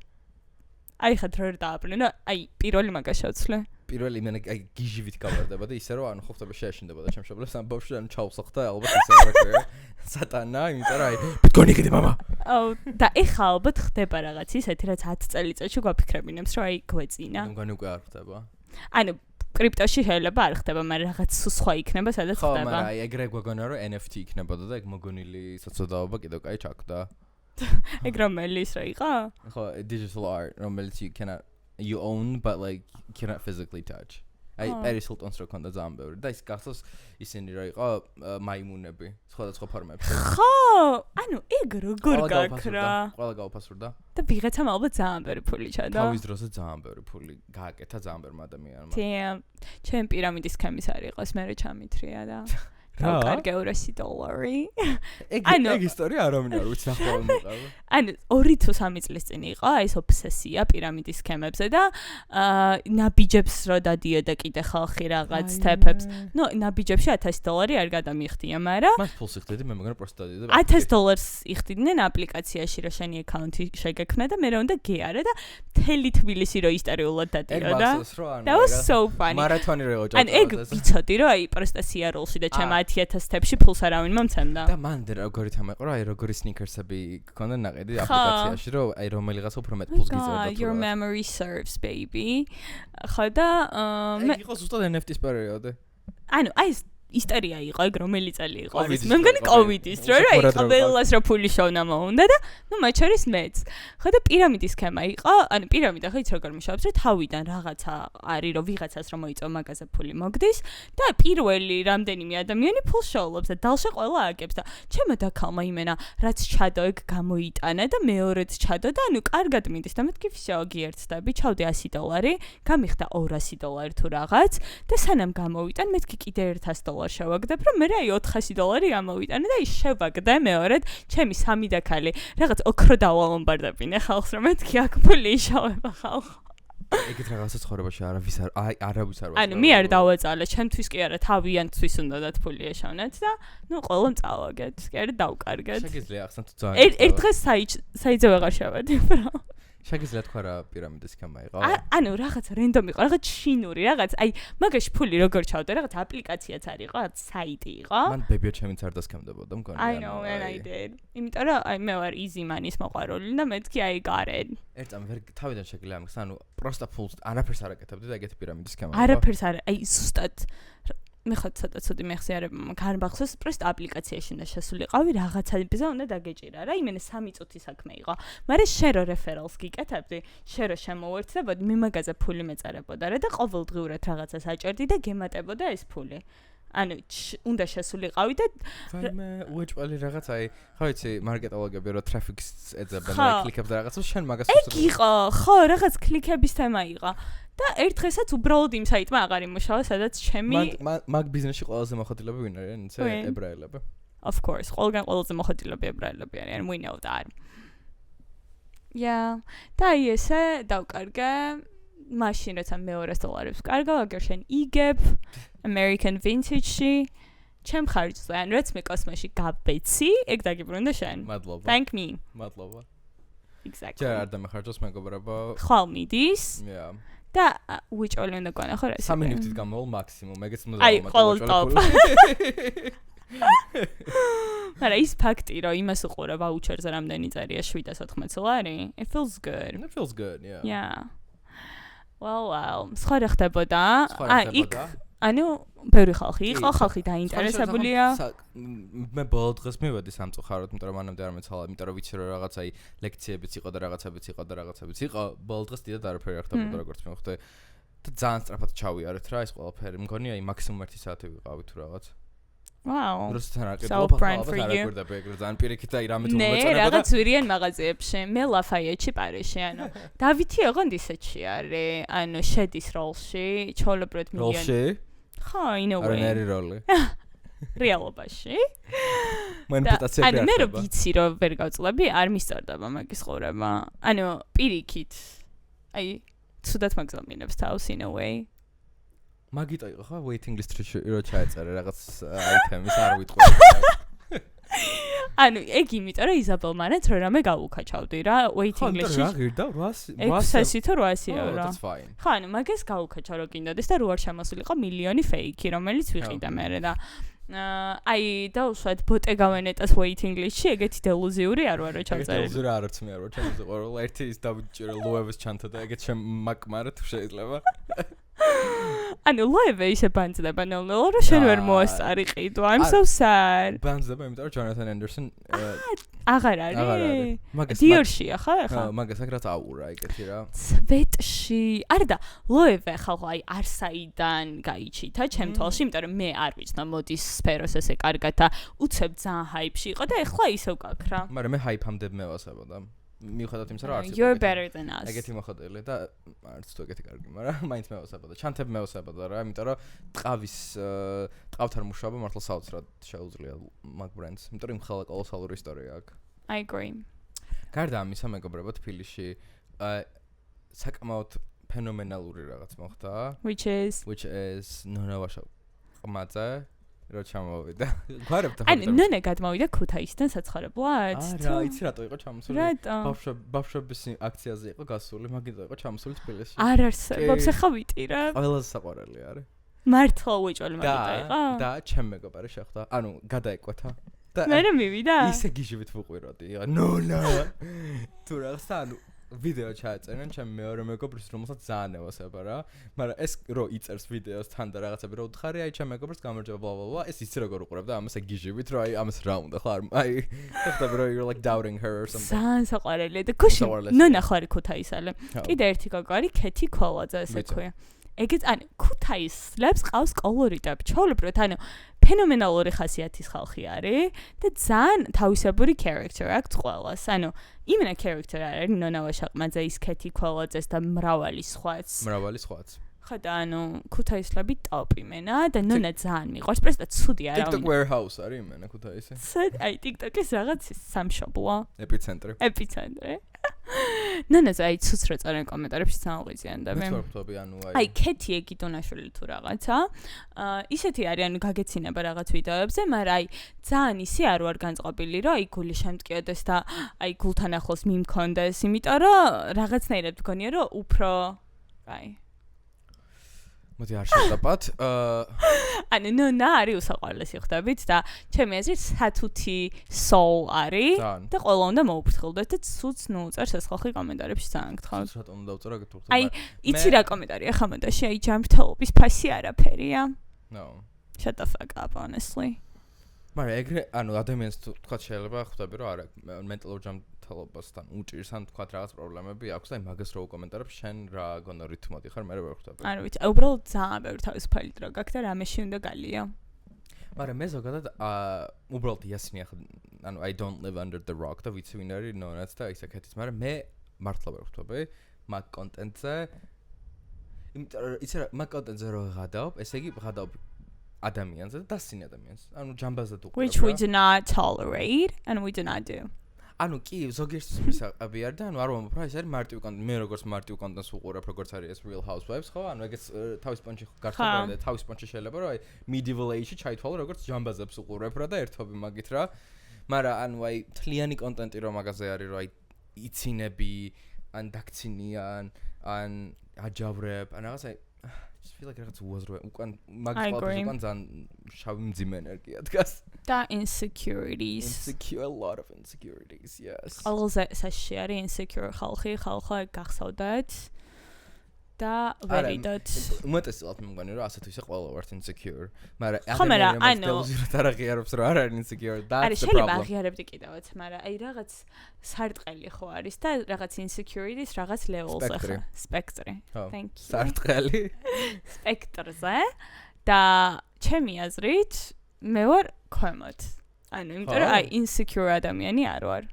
აი ხათ რა დააბრუნე, აი პირველი მაგას შევცვლე. პირველი მე აი გიჟივით გავარდება და ისე რომ ანუ ხო ხტები შეაშინდებოდა ჩემ შობლებს ამ ბავშვი ანუ ჩაუსახდა ალბათ ისე რა ქვია სატანა იმიტომ რომ აი ბიტკოინი კიდე мама აუ და ეხა ალბათ ხდება რაღაც ისეთი რაც 10 წელიწადში გვაფიქრებინებს რომ აი გვეწინა მე მგონი უკვე არ ხდება ანუ კრიპტოში შეიძლება არ ხდება მაგრამ რაღაც სხვა იქნება სადაც ხდება ხო მაგრამ აი ეგრე გვეგონა რომ NFT იქნებოდა და ეგ მოგონილი საწოდაობა კიდევ კაი ჩაკვდა ეგ რომელის რა იყო ხო digital art რომელიც you own but like you cannot physically touch. აი Paris Hilton-ს რო ქონდა ძალიან ბევრი და ის გახსოვს ისინი რა იყო მაიმუნები სხვადასხვა ფორმებში. ხო, ანუ ეგ როგორ გაქრა? ყველა გაუფასურდა. და ვიღაცამ ალბათ ძალიან ბევრი ფული ჩადა. თავის დროზე ძალიან ბევრი ფული გააკეთა ძალიან ბევრმა ადამიანმა. Тийм. ჩემ პირამიდის სქემის არ იყოს, მე რა ჩამithრია და კარგი $200. ეგ ისტორია არ ამინ არ ვიცი ახლა მოყავ. ანუ 2 თუ 3 წლის წინ იყო ეს ოფსესია პირამიდის სქემებზე და ნაბიჯებს რო დადიოდა კიდე ხალხი რაღაც სტეპებს. ნუ ნაბიჯებში $1000 არ გადამიხდია, მაგრამ მას ფულს იხდიდი მე მეგონა პროსტა დადიოდა. $1000 იხდიდნენ აპლიკაციაში რა შენი აკაუნთი შეგექმნა და მე რა უნდა გეარა და მთელი თბილისი რო ისტორიულად დადიოდა. That was so funny. მარათონი რო ოჯახი. ან ეგ ვიცოდი რომ აი პროსტა სიარულში და ჩემ 10,000 სტეპში ფულს არავინ მომცემდა. და მან როგორი თამა იყო რა აი როგორი სნიკერსები გქონდა ნაყიდი აპლიკაციაში რომ აი რომელიღაც უფრო მეტ ფულს გიწერდა თუ Your memory serves baby. ხო და მე იყო ზუსტად NFT-ის პერიოდი. ანუ აი ისტორია იყო ეგ რომელი წელი იყო ეს მე მგონი კოვიდის რო რა იყო ყველას რო ფული შოვნა მოუნდა და ნუ მათ შორის მეც ხო და პირამიდის სქემა იყო ანუ პირამიდა ხო იცი როგორ მუშაობს რომ თავიდან რაღაცა არის რომ ვიღაცას რომ მოიწო მაგაზე ფული მოგდის და პირველი რამდენიმე ადამიანი ფულს შოულობს და დალშე ყველა ააგებს და ჩემო დაქალმა იმენა რაც ჩადო ეგ გამოიტანა და მეორეც ჩადო და ანუ კარგად მიდის და მეთქი ფშაო გიერთდები ჩავდი $100 გამიხდა $200 თუ რაღაც და სანამ გამოვიტან მეთქი კიდე $100 $300 შევაგდებ, რომ მე აი $400 ამოვიტანე და ის შევაგდე მეორედ ჩემი 3 დაქალი. რაღაც ოქრო დავალომბარდებინე ხალხს, რომ მეთქი აქ ფული იშოვება ხალხო. ეგეთ რაღაცა ცხოვრებაში არავის არ ანუ მე არ დავაწალე, ჩემთვის კი არა, თავიანთვის უნდა და ფული ეშოვნეთ და ნუ ყველამ წავაგეთ, კი არა დავკარგეთ. შეგიძლია ახსნა თუ ძალიან. ერთ დღეს საიძე ვეღარ შევედი, ბრა. შეგიძლია თქვა რა პირამიდის სქემა იყო? ანუ რაღაც რენდომი იყო, რაღაც ჩინური, რაღაც აი მაგაში ფული როგორ ჩავდე, რაღაც აპლიკაციაც არ იყო, რაღაც საიტი იყო. მან ბებიო ჩემიც არ დასქემდებოდა მგონი. I know and I did. იმიტომ რომ აი მე ვარ easy money-ის მოყვარული და მეთქი I got it. ერთ ამ ვერ თავიდან შეგიძლია ამის, ანუ პროსტა ფულს არაფერს არ აკეთებდი და ეგეთი პირამიდის სქემა იყო. არაფერს არ, აი ზუსტად მე ხოთ ცოტა მეხსიერება გარბახსოს პროსტ აპლიკაციაში უნდა შესულიყავი რაღაცებზე უნდა დაგეჭირა რა იმენე 3 წუთი საქმე იყო მაგრამ შენ რო რეფერალს გიკეთებდი შენ რო შემოვერთდებოდი მე მაგაზე ფული მეწარებოდა რა და ყოველდღიურად რაღაცას აჭერდი და გემატებოდა ეს ფული ანუ უნდა შესულიყავი და მე უეჭველი რაღაც აი ხო იცი მარკეტოლოგები რო ტრაფიკს ეძებენ და კლიკებს და რაღაცას შენ მაგას ეგ იყო ხო რაღაც კლიკების თემა იყო და ერთ დღესაც უბრალოდ იმ საიტმა აღარ იმუშავა, სადაც ჩემი მაგ ბიზნესში ყველაზე მოხოtildeები ვინ არიან? იცი ებრაელები. Of course, ყველგან ყველაზე მოხოtildeები ებრაელები არიან, we know that. Yeah. და ესე დავკარგე მაშინ როცა მე $200 ვკარგავ, აგერ შენ იგებ American Vintage-ში ჩემ ხარჯზე, ან რაც მე კოსმოში გაბეცი, ეგ დაგიბრუნდა შენ. მადლობა. Thank me. მადლობა. Exactly. ჯერ არ დამეხარჯოს მეგობრებო. ხვალ მიდის. Yeah. და უჭოლი უნდა გქონა ხო რა 3 მინუტით გამოვალ მაქსიმუმ ეგეც უნდა აი ყოველ ტოპ მაგრამ ის ფაქტი რომ იმას უყურებ აუჩერზე რამდენი წერია $7.80 it feels good yeah well სხვა რა ხდებოდა იქ ანუ ბევრი ხალხი იყო ხალხი დაინტერესებულია მე ბოლო დღეს მივედი სამწუხაროდ იმიტომ რომ მანამდე არ მეცალა იმიტომ რომ ვიცი რომ რაღაც აი ლექციებიც იყო და რაღაცებიც იყო ბოლო დღეს დიდად არაფერი არ ხდებოდა როგორც მივხვდი და ძალიან სწრაფად ჩავიარეთ რა ეს ყველაფერი მგონი აი მაქსიმუმ 1 საათი ვიყავი თუ რაღაც Wow. So brand for you. ძალიან პირიქით აი რამე თუ მოეწონებოდა. ნე, რაღაც ვირიან მაღაზიებში. მე ლაფაიეტში პარიზში, ანუ დავითი ოღონდ ისეთში არის. ანუ შედის როლში, ჩაოლებრეთ მილიონი. როლში? ხო, in a way. არანაირი როლი. რეალობაში. მანიფესტაცია ანუ მე რო ვიცი რომ ვერ გავწლები, არ მისწორდება მაგის ხოვრება. ანუ პირიქით. აი, ცუდად მაგზამინებს თავს in a way. მაგიტო იყო ხო waiting list-ში რო ჩაეწერე რაღაც აიტემის არ ვიტყვი. ანუ ეგ იმიტომ რომ იზაბელ მანაც რო რამე გავუკაჩავდი რა waiting list-ში. რა ღირდა 800 €800. That's fine. ხო, ანუ მაგას გავუკაჩავ რო გინდოდეს და რო არ შემოსულიყო მილიონი fake-ი, რომელიც ვიყიდა მე და აი დავუშვათ ბოტე გავენეტას waiting list-ში, ეგეთი დელუზიური არ ვარო ჩავწერე. დელუზიური არც მე არ ვარ ჩემზე ყოველ ერთი ის დავიჭირე ლოევეს ჩანთა და ეგეთ შემაკმარა თუ შეიძლება. ანუ ლოევე ისე ბანძდება ნელ-ნელა რომ შენ ვერ მოასწარი ყიდვა. I'm so sad. ბანძდება იმიტომ რომ ჯონათან ენდერსონ აღარ არის. დიორშია ხო ახლა? ხო, მაგას აქ რაც აურა ეგეთი რა. სვეტში. არა და ლოევე ხალხო აი არსაიდან გაიჩითა ჩემ თვალში, იმიტომ რომ მე არ ვიცნა მოდის სფეროს ესე კარგად და უცებ ძალიან ჰაიპში იყო და ეხლა ისევ გაქრა. მაგრამ მე ჰაიფამდე მევასებოდა. მიუხედავად იმისა რომ არც You're better than us. ეგეთი მოხდელი და არც თუ ეგეთი კარგი, მაგრამ მაინც მევასებოდა. ჩანთები მევასებოდა რა, იმიტომ რომ ტყავთან მუშაობა მართლა საოცრად შეუძლია მაგ ბრენდს. იმიტომ რომ ხალხ კოლოსალური ისტორია აქვს. I agree. გარდა ამისა, მეგობრებო, თბილისში საკმაოდ ფენომენალური რაღაც მოხდა. Which is ნონავაშა ყმაწა რო ჩამოვიდა. გვარებდა ხო? ანუ ნონა გადმოვიდა ქუთაისიდან საცხოვრებლად? არა, იცი რატო იყო ჩამოსული? რატო? ბავშვების აქციაზე იყო გასული, მაგითო იყო ჩამოსული თბილისში. არ არსებობს, ახლა ვიტირებ. ყველაზე საყვარელი არის. მართლა უეჭველი მაგითო იყო? და ჩემ მეგობარი შეხვდა, ანუ გადაეკვეთა. მე მივიდა? ისე გიჟივით ვუყვიროდი. ნონა. თუ რაღაცა ანუ ვიდეო ჩაეწერენ ჩემ მეორე მეგობრის რომელსაც ძალიან ევასება რა მაგრამ ეს რო იწერს ვიდეოს თან და რაღაცები რო უთხარი აი ჩემ მეგობრს გამარჯობა ბლა ეს იცი როგორ უყურებდა ამას ეგიჟივით რო აი ამას რა უნდა ხო აი ხდება რო you're like doubting her or something ძალიან საყვარელია და გუში ნონა ხო არის ქუთაისელი კიდე ერთი გოგო არის ქეთი ქოლაძე ესე ქვია ეგეც ანუ ქუთაისლებს ყავს კოლორიტები ჩაოლებროთ ანუ ფენომენალური ხასიათის ხალხი არის და ძალიან თავისებური character აქვს ყველას ანუ იმენა character არის ნონა ვაშაყმაძე ის ქეთი ქოლაძეს და მრავალი სხვაც ხოდა ანუ ქუთაისლები ტოპი მენა და ნონა ძალიან მიყვარს პრესტა ცუდი არა TikTok warehouse არის მენა ქუთაისი აი TikTok-ის რაღაც სამშობლოა ეპიცენტრი ნონას აი ცუც რო წერენ კომენტარებში სამოღიზიანდები მე ვფიქრობ ანუ აი ქეთი ეგიდონაშვილი თუ რაღაცა ისეთი არის ანუ გაგეცინება რაღაც ვიდეოებზე მაგრამ აი ძალიან ისე არ ვარ განწყობილი რომ აი გული შემტკიოდეს და აი გულთან ახლოს მიმქონდეს იმიტომ რომ რაღაცნაირად მგონია რომ უფრო აი მოდი არ შევდაბათ ანუ ნონა არის უსაყვარლესი ხვდებით და ჩემი აზრით სათუთი soul არის და ყველა უნდა მოუფრთხილდეთ და ცუც ნუ წერს ეს ხალხი კომენტარებში ძალიან გთხოვთ რატომ უნდა დავწერა გეთხოვთ აი იცი რა კომენტარია ხამანდაში აი ჯანმრთელობის ფასი არაფერია no shut the fuck up honestly მაგრამ ეგრე ანუ ადამიანს თქვა შეიძლება ხვდები რომ არა მენტალურ ჯანმრთელობასთან უჭირს ან თქვა რაღაც პრობლემები აქვს და აი მაგას რო უკომენტარებ შენ რა გონო რითმოდი ხარ მე ვერ ხვდები არ ვიცი უბრალოდ ძალიან ბევრი თავისუფალი დრო გაქვს და რამეში უნდა გალია მაგრამ მე ზოგადად უბრალოდ იასინი ახლა ანუ I don't live under the rock და ვიცი ვინ არის ნონაც და ისე ქეთის მაგრამ მე მართლა ვერ ხვდები მაგ კონტენტზე იმიტომ რომ იცი რა მაგ კონტენტზე რო ღადავ ესე იგი ღადავ ადამიანზე და დასცინე ადამიანს. ანუ ჯამბაზად უყურებ. Which we do not tolerate and we do not do. ანუ კი ზოგიერთის მისაყები არის და ანუ არ ვამბობ რა ეს არის მარტივი კონტენტი. მე როგორც მარტივი კონტენტს უყურებ, როგორც არის ეს Real Housewives, ხო? ანუ ეგეც თავის პონჩი გარშემო და თავის პონჩი შეიძლება რომ აი medieval age-ში ჩაითვალო როგორც ჯამბაზებს უყურებ რა და ერთობი მაგით რა. მაგრამ ანუ აი თლიანი კონტენტი რომ მაგაზე არის რომ აი იცინები ან დაქცინიან ან აჯავრებ ან რაღაც აი I feel like რაღაც უაზრო უკან მაგის ყველაფერს უკან ძალიან შავი მძიმე ენერგია დგას და insecurities a lot of insecurities yes ყველაზე საშიში არის insecure ხალხი გახსოვდათ და ვერიდოთ უმეტესად მე მგონი რომ ასე თუ ისე ყველა ვართ insecure მაგრამ ადამიანებს არ აღიარებს რომ არ არის insecure that's the problem შეიძლება აღიარებდი კიდევაც მაგრამ აი რაღაც სარტყელი ხო არის და რაღაც insecurities რაღაც level-ზე ხო სპექტრი thank you სარტყელი სპექტრზე და ჩემი აზრით მე ვარ ქვემოთ ანუ იმიტომ რომ აი insecure ადამიანი არ ვარ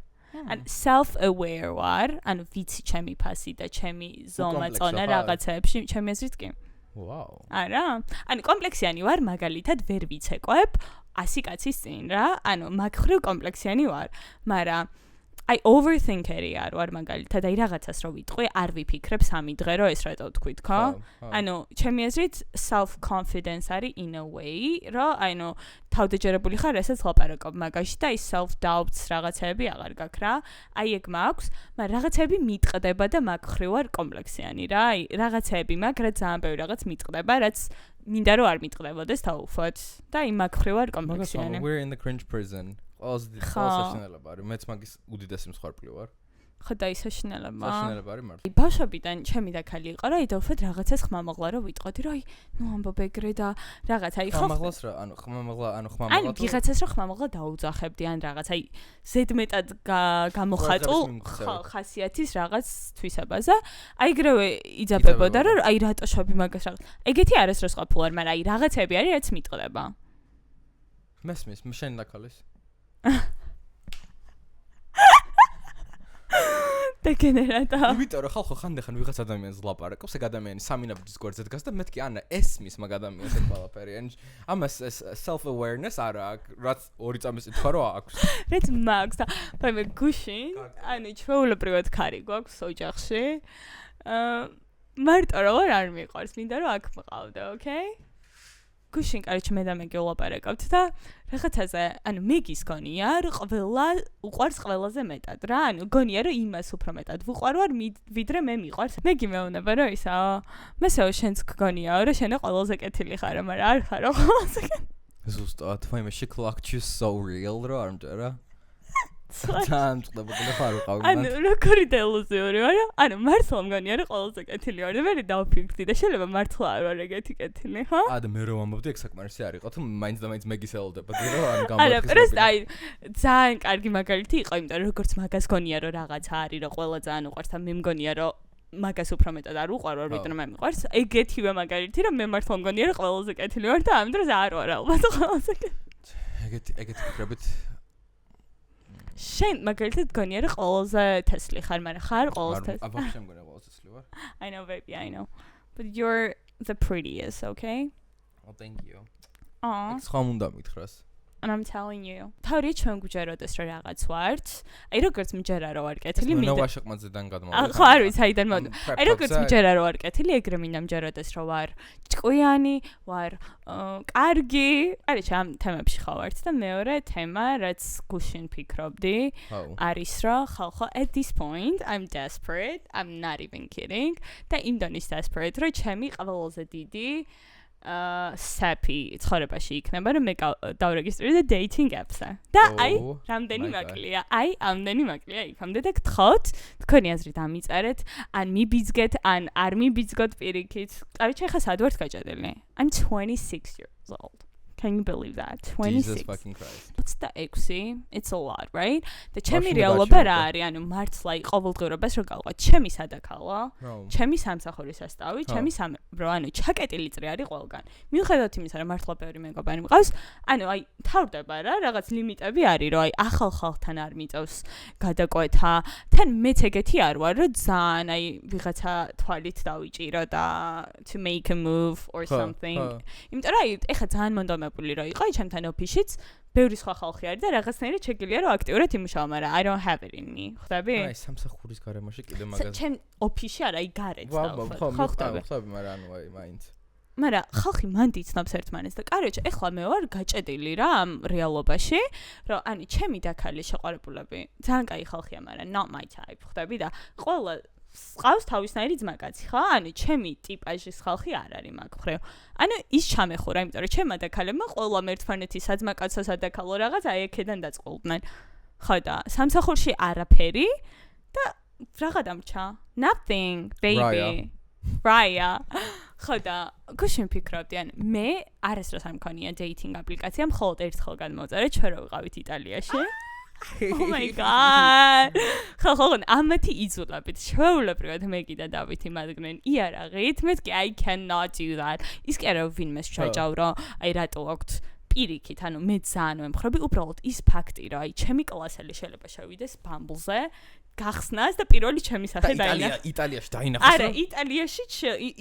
and self-aware ვარ, ანუ ვიცი ჩემი ფასი და ჩემი ზომა წონა რაღაცებში, ჩემი აზრით კი. Wow. არა? ანუ კომპლექსიანი ვარ, მაგალითად ვერ ვიცეკვებ 100 კაცის წინ რა, ანუ მაგხრივ კომპლექსიანი ვარ, მაგრამ I overthinker-ი არ ვარ მაგალითად, აი რაღაცას რო ვიტყვი, არ ვიფიქრებ 3 დღე რო ეს რატო თქვით, ხო? ანუ ჩემი აზრით self confidence არის in a way, რომ ანუ თავდაჯერებული ხარ, რასაც ლაპარაკობ მაგაში და ის self doubts რაღაცები აღარ გაქვს რა. აი ეგ მაქვს, მაგრამ რაღაცები მიტყდება და მაგხრივ ვარ კომპლექსიანი რა. აი რაღაცები მაქვს, რა ძალიან ბევრი რაღაც მიტყდება, რაც მინდა რომ არ მიტყდებოდეს თავუხოთ და აი მაგხრივ ვარ კომპლექსიანი. We're in the cringe prison. საშინელება არის. მეც მაგის უდიდესი მსხვერპლი ვარ. ხო და ის საშინელება. საშინელება არის მართლა. ბავშვობიდან ჩემი და ქალი იყო რა, და უბრალოდ რაღაცას ხმამაღლა რო ვიტყოდი, რომ აი, ნუ ამბობ ეგრე და რაღაც აი ხო. ხმამაღლას რა, ანუ ხმამაღლა ანუ ვიღაცას რო ხმამაღლა დაუძახებდი ან რაღაც აი ზედმეტად გამოხატულ ხასიათის რაღაც თვისებაზე. აი ეგრევე იძაბებოდა რომ აი რატო შობი მაგას რაღაც. ეგეთი არასდროს ყოფილვარ, მაგრამ აი რაღაცები არის რაც მიტყდება. მესმის, შენ და ქალის დაგენერატა. იმიტომ რომ ხალხო ხანდახან ვიღაც ადამიანს ლაპარაკობს, ეგ ადამიანი სამინაბრის გვერდზე დგას და მეთქი ანა ესმის მაგ ადამიანს ეს ყველაფერი. ამას self awareness არა აქვს, რაც 2 წამის ითქვა რომ აქვს. რეც მაგს და მე გუშინ, ანუ ჩვეულებრივად ქარი გვაქვს ოჯახში. მარტო რომ არ მიყვარს, მინდა რომ აქ მყავდე, okay? გუშინ კარჩ მე და მე გელაპარაკავთ და რაღაცაზე, ანუ მე გისგონია რომ ყველა უყვარს ყველაზე მეტად რა, ანუ გონია რომ იმას უფრო მეტად ვუყვარ ვიდრე მე მიყვარს. მე გიმეუბნება რომ ისაა, მესაო შენც გგონიაო რომ შენ ყველაზე კეთილი ხარ, მაგრამ არ ხარო ყველაზე კეთილი. ზუსტად, თვიმე she clocked you so real რა არ მჯერა. თან წდებოდი ხარ ვიყავი მან. ანუ როგორი დელუზიური ვარ? ანუ მართლა მგონია რომ ყველაზე კეთილი ვარ და მე დავფიქრდი და შეიძლება მართლა არ ვარ ეგეთი კეთილი, ხო? და მე რომ ამბობდი ეგ საკმარისი არ იყო თუ მაინც და მაინც მეგისელოდებოდი რომ ანუ გამოვიხსენე. არა, პრესტ აი ძალიან კარგი მაგალითი იყო, იმიტომ რომ როგორც მაგას გონია რომ რაღაცა არის რომ ყველა ძალიან უყვარს და მე მგონია რომ მაგას უფრო მეტად არ უყვარ ვიდრე მე მიყვარს. ეგეთივე მაგალითი რომ მე მართლა მგონია რომ ყველაზე კეთილი ვარ და ამ დროს არ ვარ ალბათ ყველაზე კეთილი. ეგეთი ფიქრებით შენ მაგალითად გონია რომ ყველაზე თესლი ხარ, მაგრამ ხარ ყველაზე თესლი. აბა შენ მგონია ყველაზე თესლი ვარ? I know baby, I know. But you're the prettiest, okay? Oh, thank you. Aw. X ხომ უნდა მითხრას? And I'm telling you. თავი ჩვენ გვჯეროდეს რომ რაღაც ვართ. აი როგორც მჯერა რომ ვარ კეთილი მინდა. ნუ ვაშაკმაძედან გადმოვიდა. ხო არ ვიცი აიდან მოდ. აი როგორც მჯერა რომ ვარ კეთილი, ეგრე მინდა მჯეროდეს რომ ვარ ჭკვიანი, ვარ კარგი. აი ამ თემებში ხავართ და მეორე თემა რაც გუშინ ფიქრობდი არის რომ ხალხო at this point I'm desperate. I'm not even kidding. და იმ დონის desperate რომ ჩემი ყველაზე დიდი sappy ცხოვრებაში იქნება რომ მე დავრეგისტრირდე dating apps-ზე. და აი, რამდენი მაკლია. აი, ამდენი მაკლია იქამდე და გთხოვთ, თქვენი აზრით ამიწერეთ, ან მიბიძგეთ, ან არ მიბიძგოთ პირიქით. წავით ხა სად ვართ გაჭედილი? I'm 26 years old. Can you believe that? 26. Jesus fucking Christ. What's the X? It's a lot, right? The ჩემი რეალობა რა არის? ანუ მართლა ყოველდღიურობას რო გავყავ, ჩემი სადაქალო, ჩემი სამსახურის ასწავი, ჩემი ანუ ჩაკეტილი წრე არის ყველგან. მიუხედავად იმისა, რომ მართლა ბევრი მეგობარი მყავს, ანუ აი თავდება რა, რაღაც ლიმიტები არის, რომ აი ახალ ხალხთან არ მიწევს გადაკვეთა. თან მეც ეგეთი არ ვარ, რომ ძალიან აი ვიღაცა თვალით დავიჭირო და to make a move or something. იმიტომ რომ აი ეხა ძალიან მონდომებული რო იყო ჩემთან ოფისშიც ბევრი სხვა ხალხი არის და რაღაცნაირად შეგიძლია რომ აქტიურად იმუშაო, მაგრამ I don't have it in me. ხვდები? აი სამსახურის გარემოში კიდე მაგას. ჩემ ოფისში არა, აი გარეთ დავხო. ხო, ხვდები, მაგრამ ანუ აი მაინც. მაგრამ ხალხი მანდ იცნობს ერთმანეთს და კაროჩე, ეხლა მე ვარ გაჭედილი რა ამ რეალობაში, რომ ანუ ჩემი დაქალი შეყვარებულები ძალიან კაი ხალხია, მაგრამ not my type. ხვდები და ყველა ყავს თავისნაირი ძმაკაცი, ხო? ანუ ჩემი ტიპაჟის ხალხი არ არის მაგ ხრევ. ანუ ის ჩამეხურა, იმიტომ რომ ჩემმა დაქალებმა ყველა ერთმანეთის საძმაკაცო სადაქალო რაღაც აი აქედან დაწყულდნენ. ხო და სამსახურში არაფერი და რაღა დამრჩა. Nothing, baby. Raya. ხო და გუშინ ფიქრობდი, ან მე არასდროს არ მქონია dating აპლიკაცია, მხოლოდ ერთხელ გადმოვწერე, ჩვენ რო ვიყავით იტალიაში. Oh my god. ხო, ამათი იზოლებით შეულებრივად მე კიდე დავითი მადგნენ იარაღით, მეთქი I cannot do that. ის კი არა ვინმეს ჩაჭავრო, აი რატო აქვთ პირიქით, ანუ მე ძალიან ვემხრობი უბრალოდ ის ფაქტი, რომ აი ჩემი კლასელი შეიძლება შევიდეს Bumble-ზე, გახსნას და პირველი ჩემი სახე დაინახა. იტალიაში დაინახეს. არა,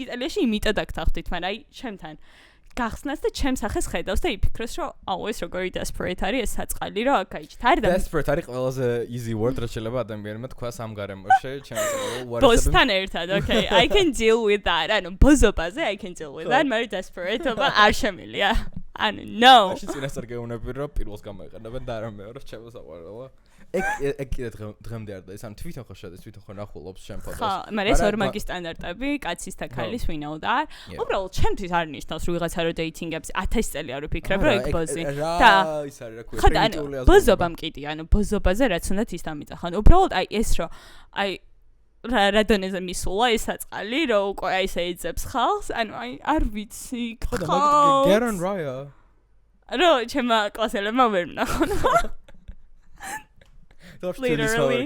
იტალიაში იმიტად აქ-თახთით, მაგრამ აი ჩემთან გახსნას და ჩემს ახეს ხედავს და იფიქროს რომ აუ ეს როგორი desperate არის ეს საწყალი რომ აქ აიჭით არის და desperate არის ყველაზე easy word რაც შეიძლება ადამიანმა თქვას ამ გარემოში ჩემს ბოსთან ერთად okay I can deal with that ანუ ბოზობაზე I can deal with that მაგრამ desperate-ობა არ შემილია ანუ no მაშინ წინასწარ გეუბნები რომ პირველს გამოიყენებენ და არა მეორეს ჩემს საყვარელო ეგ კიდე დღემდე არ და ის ან თვითონ ხო შედეს თვითონ ხო ნახულობს შენ ფოტოს ხო მაგრამ ეს ორმაგი სტანდარტები კაცის და ქალის we know that უბრალოდ ჩემთვის არ ნიშნავს რომ ვიღაცა რო dating apps 1000 წელი არ ვფიქრებ რომ ეგ ბოზი და ის არის რა ქვია პრიმიტიული აზრი ბოზობამ კიდე ანუ ბოზობაზე რაც უნდა ის დამიწახან უბრალოდ აი ეს რომ აი რა დონეზე მისულა ეს საწყალი რომ უკვე აი ესე ეძებს ხალხს ანუ აი არ ვიცი ხო და get on Raya რო ჩემმა კლასელებმა ვერ ვნახონ Literally.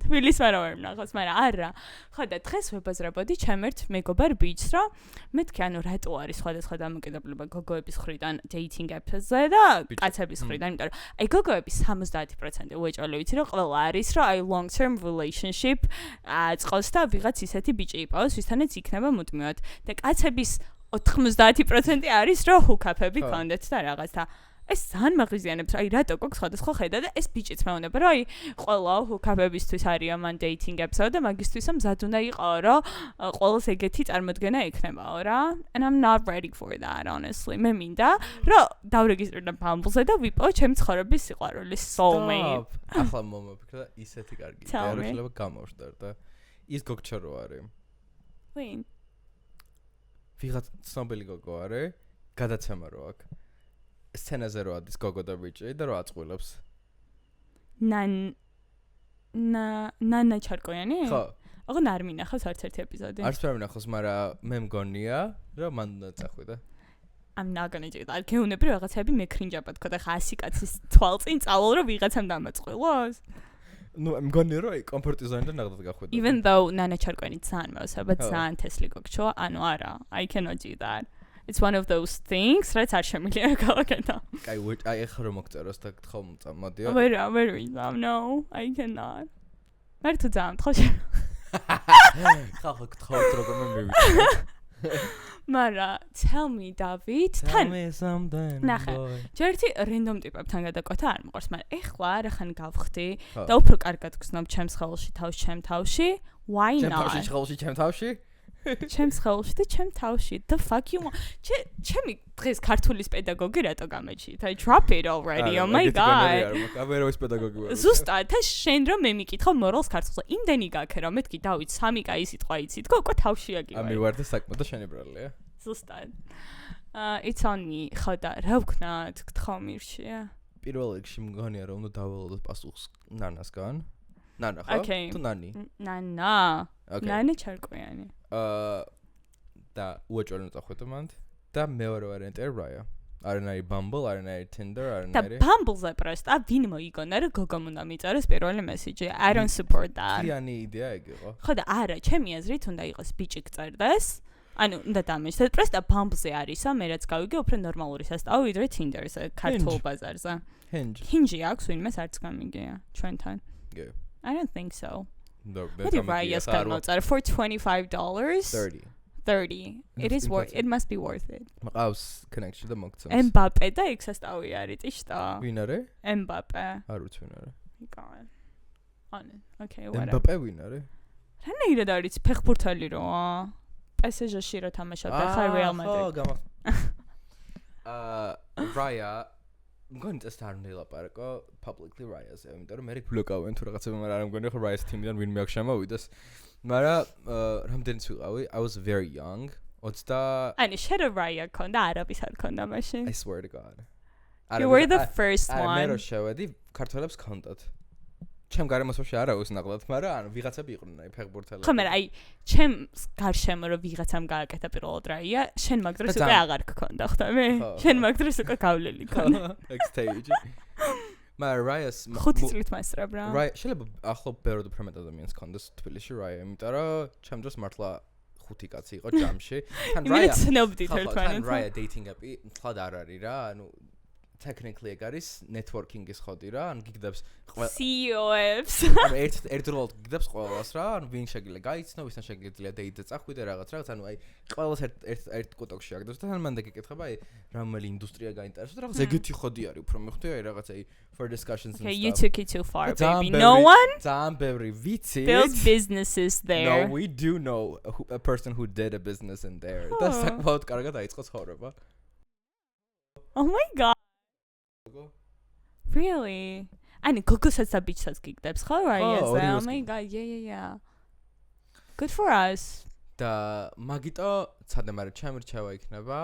თბილის ვარავარ ნახოს, მაგრამ არა. ხო და დღეს ვებაზრებოდი ჩემ ერთ მეგობარ ბიჭს, რომ მეთქი ანუ რატო არის სხვადასხვა დამოკიდებულება გოგოების ხრიდან dating apps-ზე და კაცების ხრიდან, იმიტომ რომ აი გოგოების 70% უეჭველი ვიცი რომ ყველა არის რომ აი long term relationship აწყოს და ვიღაც ისეთი ბიჭი იპოვოს, ვისთანაც იქნება მუდმივად. და კაცების 90% არის რომ ჰუკაპები კონდეთ და რაღაც და ეს ძალიან მაღიზიანებს, აი რატო გქონდა სხვადასხვა ხედა და ეს ბიჭიც მეუბნება, რომ აი ყველა ჰუკაპებისთვის არის ამ dating apps-ო და მაგისთვის მზად უნდა იყაო, რომ ყველას ეგეთი წარმოდგენა ექნებაო რა. And I'm not ready for that honestly. მე მინდა, რომ დავრეგისტრირდე Bumble-ზე და ვიპოვო ჩემი ცხოვრების სიყვარული soulmate. ახლა მომიფიქრე და ისეთი კარგი იდეა რომ შეიძლება გამოვშდარ და ის გოგჩა რო არის. ვინ? ვიღაც ცნობილი გოგო არის, გადაცემა რო აქვს. სცენაზე რო ადის გოგო და ბიჭი და რო აწყვილებს. ნანა ჩარკოიანი? ხო. აღარ არ მინახავს არც ერთი ეპიზოდი. არც ვერ მინახავს, მაგრამ მე მგონია, რომ მან უნდა წახვიდე. I'm not gonna do that. გეუნები რაღაცები მე კრინჯაპად ხო და ხა 100 კაცის თვალწინ წავალ რომ ვიღაცამ დამაწყვილოს. ნუ მგონია რომ აი კომფორტ ზონიდან ნახდად გახვიდე. Even though ნანა ჩარკოიანი ძალიან მევასება, ძალიან თესლი გოგჩო, ანუ არა, I cannot do that. It's one of those things, რაც არ შემიძლია გავაკეთო. აი ახლა რომ მოგწეროს და გთხოვ მოდიო. ვერ ვიზამ, no, I cannot. მე თუ ძალიან გთხოვ. ხალხო გთხოვთ როგორ მე მივიწყო. მარა tell me David Tell me something ნახე boy ჯერ ერთი random ტიპებთან გადაკვეთა არ მოყარს მაგრამ ეხლა არახან გავხდი და უფრო კარგად გრძნობ ჩემს ხელში ჩემ თავში why not ჩემ თავში ჩემს ხელში და ჩემ თავში the fuck you want ჩემი დღეს ქართულის პედაგოგი რატო გამეჩით I drop it already oh my god კამეროვის პედაგოგი ვარ ზუსტად და შენ რომ მე მიკითხავ მორალს ქართულზე იმდენი გაქე რომ მეთქი დავით 3 კაი სიტყვა იცით უკვე თავში აგივარ ამი ვარ და საკმაოდ და შენებრალია ზუსტად it's on me ხოდა რა ვქნათ გთხოვ მირშია პირველ რიგში მგონია რომ უნდა დავალოდოთ პასუხს ნანასგან ნანა ხო თუ ნანი ნანა ნანა ჩარკვიანი და უეჭველი წახვედა მანდ და მეორე ვარიანტია რაია არანაირი Bumble არანაირი Tinder არანაირი და Bumble-ზე პროსტა ვინ მოიგონა რომ გოგომ უნდა მიწეროს პირველი მესიჯი I don't support that კიანი იდეა ეგ იყო ხო და არა ჩემი აზრით უნდა იყოს ბიჭი გწერდეს ანუ უნდა დამეშთეთ პროსტა Bumble-ზე არისო მე რაც გავიგე უფრო ნორმალური სასტავი ვიდრე Tinder-ზე ქართულ ბაზარზე Hinge აქვს ვინმეს არც გამიგია ჩვენთან I don't think so What if I just got notes for $25? 30. It must be worth it. მყავს connection და მოგწონს. Mbappe და იქ სასტავი არის ტიშტა. ვინ არის? Mbappe. არ ვიცი ვინ არის. God. Okay, whatever. Mbappe ვინ არის? რანაირად არის ფეხბურთელი როა? PSG-ში რო თამაშობდა ხარ Real Madrid. Raya მგონი ეს არ უნდა ილაპარაკო publicly Raya-ზე, იმიტომ რომ მე გბლოკავენ თუ რაღაცა მაგრამ არ მგონი ხო Raya-ს თიმიდან ვინმე აქ შემოვიდეს. მაგრამ რამდენიც ვიყავი, I was very young. 20 ანუ შენ Raya ქონდა არაბის არ ქონდა მაშინ? I swear to God. You were the first one. მე რო შევედი, ქართველებს ქონდათ. ჩემ გარემოსში არ აქვს ნაკლად, მაგრამ ანუ ვიღაცები იყვნენ აი ფეხბურთელები. ხო, მაგრამ აი ჩემ გარშემო რო ვიღაცამ გააკეთა პირველად Raya, შენ მაგ დროს უკვე აღარ გქონდა, ხვდები? შენ მაგ დროს უკვე გავლილი ქონდა. Backstage. მაგრამ Raya-ს 5 წლით მასწრებ რა. Raya შეიძლება ახლო ბევრად უფრო მეტად ადამიანს ქონდეს თბილისში Raya, იმიტომ რომ ჩემ დროს მართლა 5 კაცი იყო ჯამში. თან Raya ცნობდით ერთმანეთს. თან Raya dating app-ი თლად არ არის რა, ანუ technically ეგ არის networking-ის ხოდი რა, ანუ გიგდებს CEO-ებს. ანუ ერთდროულად გიგდებს ყველას რა, ანუ ვინ შეგიძლია გაიცნო, ვისთან შეგიძლია date-ზე წახვიდე რაღაც, ანუ აი ყველას ერთ კუტოქში აგდებს და თან მანდ გეკითხება აი რომელი ინდუსტრია გაინტერესებს და რაღაც ეგეთი ხოდი არის უფრო მიხვდი აი რაღაც აი for discussions and Okay, stuff. you took it too far, baby. No one ძალიან ბევრი ვიცი. builds businesses there. No, we do know a person who did a business in there. და საკმაოდ კარგად აიწყო ცხოვრება. Oh my god. Really? I mean, გოგოსაც და ბიჭსაც გიგდებს ხო Raya-ზე? Oh my god, yeah. Good for us. და მაგიტო ცადე მაგრამ ჩემი რჩევა იქნება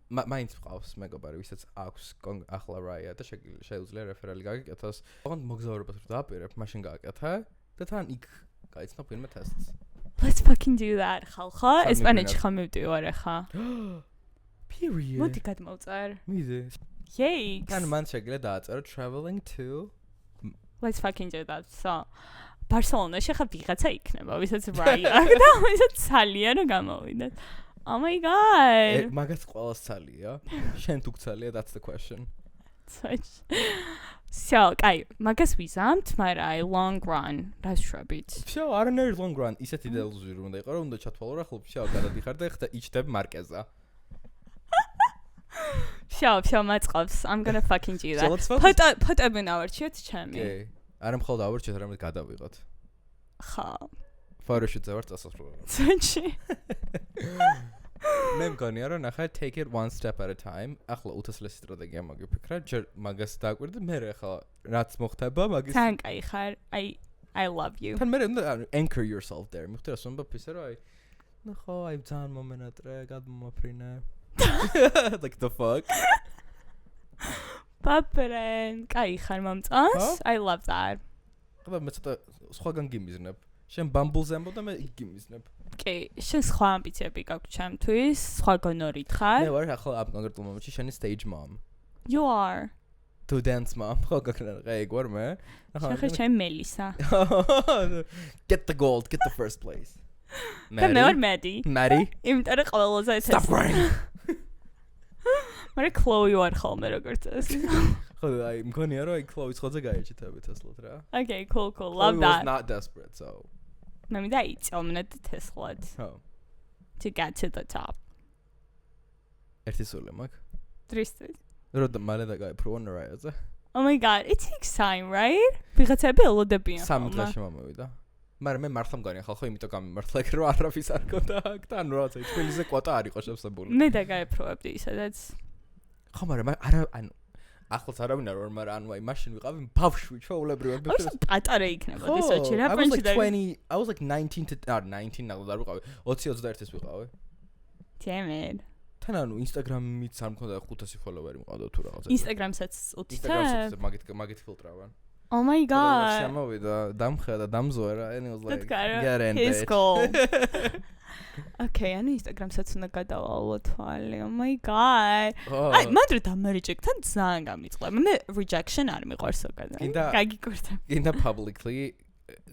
მაინც მყავს მეგობარი ვისაც აქვს ახლა Raya და შეუძლია რეფერალი გაგიკეთოს. ოღონდ მოგზაურობას რო დააპირებ, მაშინ გააკეთე და თან იქ გაიცნობ ვინმე ტესტს. Let's fucking do that. ხალხო, ესპანეთში ხომ მივდივარ ახლა. Period. მოდი გადმოვწერ. მიზე. Yay. თან მან შეგიძლია დააწერო traveling to Let's fucking do that. So Barcelona-ში ხა ვიღაცა იქნება, ვისაც Raya აქვს და ვისაც ცალია რომ გამოვიდეთ. Oh my god. მაგას ყველას ცალია. შენ თუ გცალია, that's the question. So, კაი, მაგას ვიზამთ, მაგრამ აი long run, რას შევით? Всё, არანაირ long run, ისეთი დელუზი რომ უნდა იყო, რომ უნდა ჩათვალო რა, ხო, всё, გადადიხარ და ხდა იჩდებ მარკეზა. Всё, მაწყობს. I'm going to fucking do that. ფოტოები ნავარჩიოთ ჩემი. კი. არა მხოლოდ ავარჩიოთ, არამედ გადავიღოთ. ხო. ფოტოშუტზე ვარ წასასრულებლად. ცოტში. მე მგონია რომ ნახე take it one step at a time. ახლა უთასლესი სტრატეგია მაგიფიქრა, ჯერ მაგას დააკვირდი, მე ახლა რაც მოხდება, მაგის თან კაი ხარ. I love you. თან მე უნდა anchor yourself there. მიხდი რა სომბა ფისე რა აი. ნახო, აი ძალიან მომენატრე, გადმომაფრინე. Like the fuck. Paparan, კაი ხარ მომწონს? I love that. ხოდა მე ცოტა სხვაგან გიმიზნებ. შენ Bumble-ზე ამბობ და მე იქ გიმიზნებ. კი, შენ სხვა ამბიციები გაქვს ჩემთვის, სხვა გონორით ხარ? მე ვარ ახლა ამ კონკრეტულ მომენტში შენი stage mom. You are. To dance mom. ხო გაქნა რა ეგ ვარ მე. ახლა ჩემ მელისა. Get the gold, get the first place. და მე ვარ Maddie. Maddie. იმიტომ რომ ყველაზე ეს Stop crying. მაგრამ Chloe ვარ ხოლმე როგორც ეს. ხო აი მგონია რომ აი Chloe-ს ხოძე გაიჭითებით ასლად რა. Okay, cool. Love Chloe that. was not desperate, so. მე მინდა იწამნეთ თესლად. ხო. to get to the top. ერთი სული მაქვს. Dristvis. როდა მალე დაგაიფრო ნაიაზე. Oh my god, it takes time, right? ვიღაცები ელოდებიან. 3 დღეში მომოვიდა. მაგრამ მე მართლა მგონია ხალხო იმიტომ გამიმართლა რომ არაფის არ გქონდა აქ და ანუ რაღაცა თბილისზე კვოტა არ იყო შესაძლებელი. მე დაგაიფროებდი სადაც. ხო, მაგრამ არა ანუ ახლაც არავინ არ ვარ, მაგრამ ანუ აი მაშინ ვიყავი ბავშვი, ჩვეულებრივად. პატარა იქნებოდი საჭი რა პონჩი და I was like 19 to 19 ნახე არ ვიყავი. 20-21-ის ვიყავი. Damn it. თან ანუ Instagram-იც არ მქონდა 500 follower-ი მყავდა თუ რაღაცა. Instagram-საც 20. Instagram-საც მაგით ფილტრავან. Oh my god. შემოვიდა, დამხია და დამზვერა, and it was like get in his goal. Okay, ანუ Instagram-საც უნდა გადავალო თვალი. Oh my god. აი, მანდ დამარიჯეკთან ძალიან გამიწყლა. მე rejection არ მიყვარს ზოგადად. გაგიკურდა. Inda publicly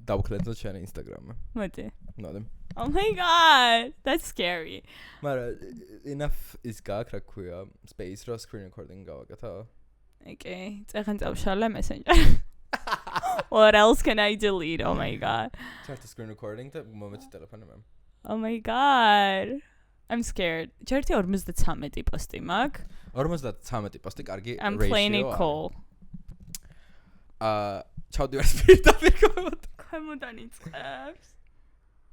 დავკლებდა შენ Instagram-ը. მოდი. ნოდემ. Oh my god, that's scary. მაგრამ enough is gak რა ქვია, space რა screen recording გავაკეთა. Okay, წეგან წავშალე messenger. What else can I delete? Oh my god. Start the screen recording და მომეცი ტელეფონი მე. Oh my god. I'm scared. ჯერტი 53 პოსტი მაქვს. 53 პოსტი კარგი ratio. I'm playing it cool. ჩავდივარ სპირტაფიკოდ. ქვემოდან იწყებს.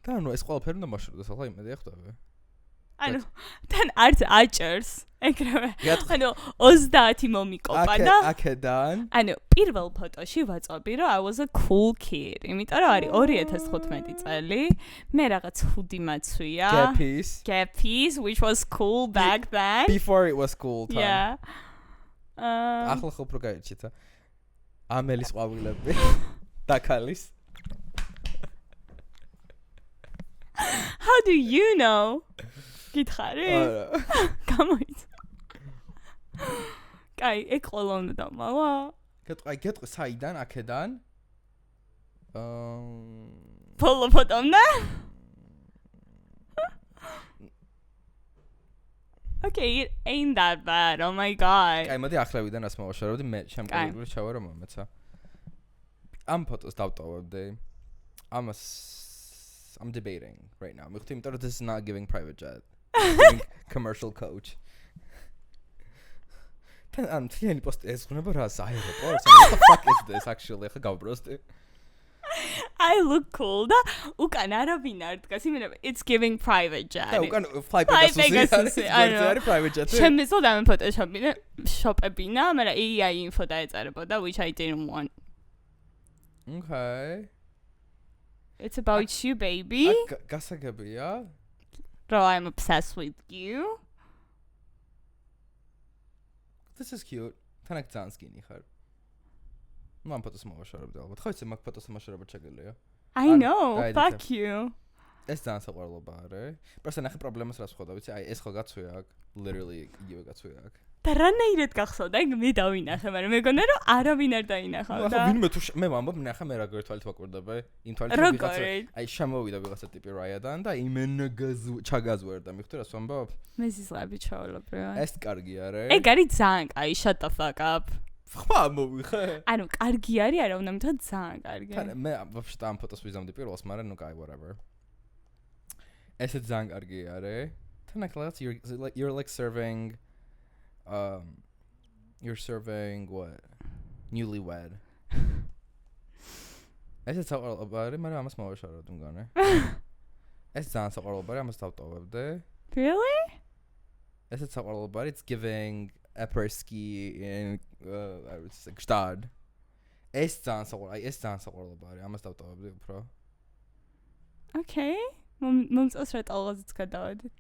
და ნუ ეს ყველაფერი უნდა მაშროდეს, ახლა იმედი ხვდები. ანუ თან არც აჭერს. ეგრევე. ანუ 30 მომიკოპა და აქედან. ანუ პირველ ფოტოში ვაწვევი რომ I was a cool kid. იმიტომ რომ არის 2015 წელი. მე რაღაც ხუდი მაცვია. Gappies, which was cool back then. Before it was cool time. Yeah. ახლა ხო უფრო გაიჩითა. ამელის ყვავილები. დაკალის. How do you know? გითხარი? გამოიცა. კაი, ეგ ყველა უნდა დამავა. გეტყვი საიდან, აქედან? ფოლო ფოტომდა? Okay, it ain't that bad. Oh my god. კაი, მოდი ახლავიდან რას მოვაშორებდი, მე შემკოლებული ჩავარო მომეცა. ამ ფოტოს დავტოვებდი. I'm debating right now. მიხდი იმიტომ რომ this is not giving private jet. Giving commercial coach. თან ან თლიანი პოსტი ეს ხუნება რა აეროპორტს? What the fuck is this actually? ხა გავბროსდი. I look cool და უკან არავინ არ დგას, იმიტომ it's giving private jet. და უკან fly Pegasus. არის private jet. შემეძლო და მე ფოტოშოპინა, შოპებინა, მაგრამ AI info დაეწერებოდა, which I didn't want. Okay. It's about you, baby. გასაგებია. Bro, I'm obsessed with you. This is cute. თან აქ ძალიან სკინი ხარ. მან ფოტოს მოვაშორებდი ალბათ. ხო იცი მაგ ფოტოს მოვაშორება შეგიძლია. I know. Fuck you. ეს ძალიან საყვარლობა არის. პროსტა ნახე პრობლემას რას ხვდა, ვიცი? აი ეს ხო გაცვია აქ. Literally იგივე გაცვია აქ. და რანაირად გახსოვდა? ეგ მე დავინახე, მაგრამ მეგონა რომ არავინ არ დაინახავდა. ახლა ვინმე თუ მე ვამბობ, ნახე მე როგორ თვალით ვაკურდები. იმ თვალით ვიღაცა. აი შემოვიდა ვიღაცა ტიპი რაიადან და იმენ ჩაგაზვერდა. მიხვდი რას ვამბობ? მე ზიზლები ჩაოლობრივად. ეს კარგი არის. ეგ არის ძალიან კაი, shut the fuck up. ხმა მოვიხე. ანუ კარგი არის, არა უნდა მითხრა ძალიან კარგი. თან მე ვაფშე ამ ფოტოს ვიზამდი პირველს, მაგრამ ნუ კაი whatever. ესე ძალიან კარგი არის. თან აქ რაღაც you're like serving you're serving what? Newlywed. ეს საყვარლობა არის, მაგრამ ამას მოვაშორებდი მგონი. ეს ძალიან საყვარლობა არის, ამას დავტოვებდი. Really? ეს საყვარლობა არის, it's giving Eperski in I would say Gstad. ეს ძალიან საყვარლობა არის, ამას დავტოვებდი უფრო. Okay. მომწონს რა ტალღაზეც გადავედი.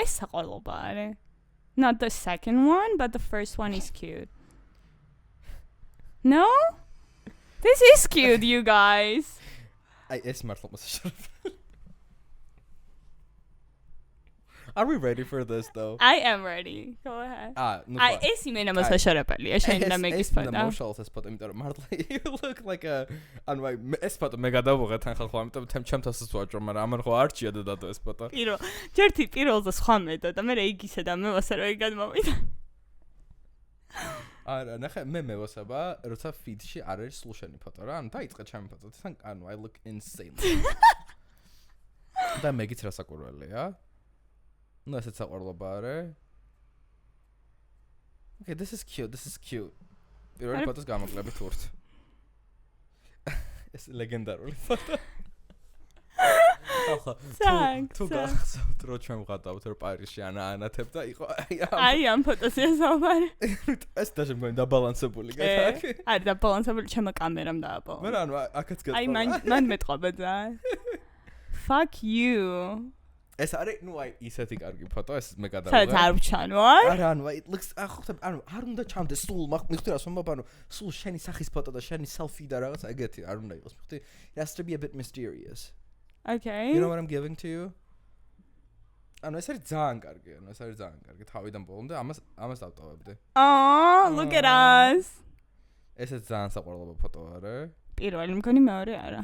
ეს საყვარლობა არის. Not the second one, but the first one is cute. No? This is cute, you guys. აი ეს მართლა მოსაშორებელი. Are we ready for this though? I am ready. Go ahead. ნუ აი ეს იმენა მოსაშორებელია, შენ და მეგის ფოტო. ეს მოშალს ეს ფოტო, იმიტომ რომ მართლა you look like a ანუ აი ეს ფოტო მე გადავუღე თან ხალხო, ამიტომ ჩემთასაც ვაჭრო, მაგრამ ამან ხო არ ჭია და დადო ეს ფოტო. ჯერთი პირველზე სხვა მედო და მე იგისა და მე ვასე რომ ეგად მომიდა. არა, ნახე მე მევასება, როცა feed-ში არ არის სულ შენი ფოტო რა, ანუ დაიწყე ჩემი ფოტო, თან ანუ I look insane. და მეგიც რა საკურველია? No, ესეც საყვარლობა არა. Okay, this is cute. პირველი ფოტოს გამოკლებით ვურთ. ეს ლეგენდარული ფოტო. ახლა თუ გახსოვთ რომ ჩვენ ვღადავთ რომ პარიზში ანათებ და იყო აი ამ ფოტოს ესაუბარი. ეს даже მგონი დაბალანსებული გეთაკი. აი დაბალანსებული ჩემო კამერამ დააბალანსა. მაგრამ ანუ აქაც გეტყობა. აი მან მეტყობა და fuck you. ეს არის ნუ აი ისეთი კარგი ფოტო ეს მე გადავიღე. სადაც არ ვჩანო არ? არა ანუ it looks ანუ არ უნდა ჩამდეს სულ მიხდარა სომბაბ ანუ სულ შენი სახის ფოტო და შენი selfie და რაღაც ეგეთი არ უნდა იყოს მიხდი. It has to be a bit mysterious. Okay. You know what I'm giving to you? ანუ ეს არის ძალიან კარგი, თავიდან ბოლომდე ამას დავტოვებდი. Oh, look at us. ესეც ძალიან საყვარლობა ფოტო არა? პირველი მგონი მეორე არა.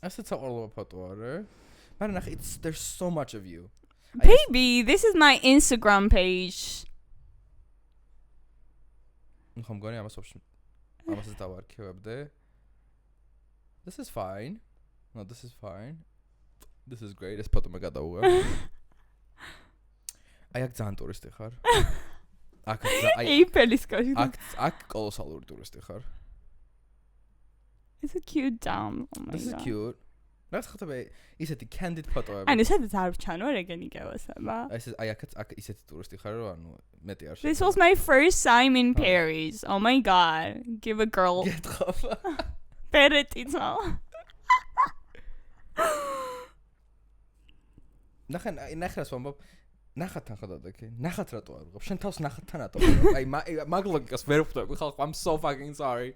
ესეც საყვარლობა ფოტო არა? მაგრამ ნახე, there's so much of you. Baby, this is my Instagram page. ნუ ხომ მგონი ამასაც დავარქივებდი. This is fine. No, this is fine. This is great. ეს ფოტო მე გადავუღებ. აი აქ ძალიან ტურისტი ხარ. აქ ეიფელის კოშკი. აქ კოლოსალური ტურისტი ხარ. It's a cute dome. Oh my god. This is cute. რაც ხდება ისეთი candid ფოტოები. ანუ სადაც არ ვჩანო რეგენი გევასება. აი აქ ისეთი ტურისტი ხარ რომ ანუ მეტი არ This was my first time in Paris. Oh my god. Give a girl. გეტყობა. პერეტიცა. ნახე სვამბობ ნახათან ხოდადაკი ნახათ რატო არ ვიღებ შენ თავს ნახათან რატო აი მაგ ლოგიკას ვერ ვხვდები ხალხო I'm so fucking sorry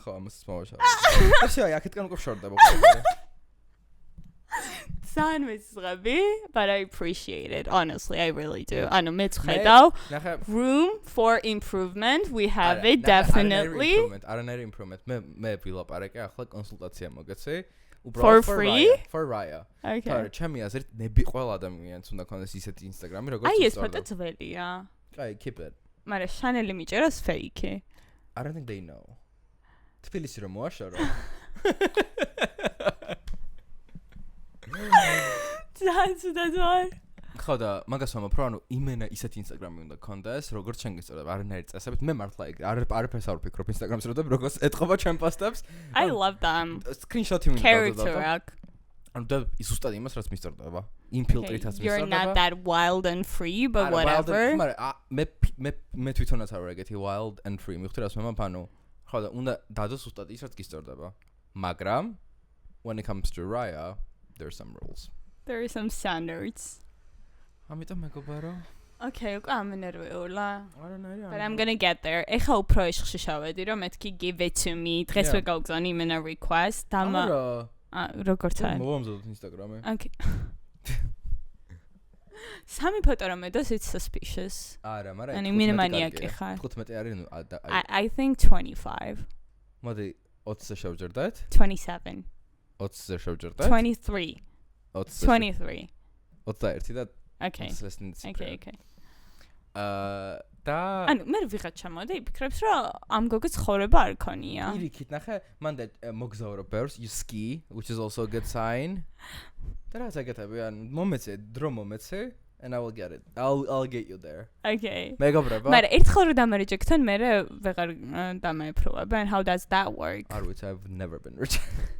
ხო ამას მოვაშავე ესე აი აქეთკენ უკვე შორდება ძალიან მეცღები but I appreciate it honestly I really do ანუ მეც ხედავ room for improvement we have it definitely არანაირი improvement მე ვილაპარაკე ახლა კონსულტაცია მოგეცე for free for Raya okay არა ჩემი აზრით ნები ყველა ადამიანს უნდა ქონდეს ისეთი Instagram-ი როგორც აი ეს ფოტო ძველია აი keep it მაგრამ შანელი მიჭერას fake I don't think they know თბილისი რომ მოაშორო ძაძაძარ ხო და მაგას ვამბობ რომ ანუ იმენა ისეთი Instagram-ი უნდა ქონდეს როგორც შენ გიწევდა არანაირი წესებით მე მართლა არაფერს არ ვფიქრობ Instagram-ზე რომ როგორც ეთყობა ჩვენ პოსტებს I love them screenshot-ი მინდა character ანუ და ზუსტად იმას რაც მისწორდება infiltrate-ას მისწორდება You're not that wild and free but whatever მე თვითონაც არ ვარ ეგეთი wild and free მიხდი რას ვამბობ ანუ ხო და უნდა დადოს ზუსტად ის რაც გისწორდება მაგრამ when it comes to Raya there are some rules there are some standards ამიტომ მეგობარო Okay, უკვე ამენერვეულა. არანაირი But I'm going to get there. ეხა უფრო ეშხში შავედი რომ მეთქი give it to me. დღეს ვერ გავგზავნი იმენა request. დამა როგორც არის. მოვამზადოთ Instagram-ი. Okay. სამი ფოტო რომ მედოს it's suspicious. არა, მაგრამ ანუ მინიმანიაკი ხარ. 15 არის ნუ I think 25. მოდი 20-ზე შევჯერდეთ? 27. 20-ზე შევჯერდეთ? 23. 23. 21 და Okay. Okay. და ანუ მე ვიღაც ჩამოვიდა იფიქრებს რომ ამ გოგოს ხოვრება არ ქონია. ირიქით ნახე მანდ მოგზაურო ბევრს you ski which is also a good sign. და რა ზაგეთები ან მომეცე დრო მომეცე and I will get it. I'll get you there. Okay. მეგობრებო. მაგრამ ერთხელ რომ დამარეჯექტონ მე ვეღარ დამაეპროვებ and how does that work? არ ვიცი I've never been rejected.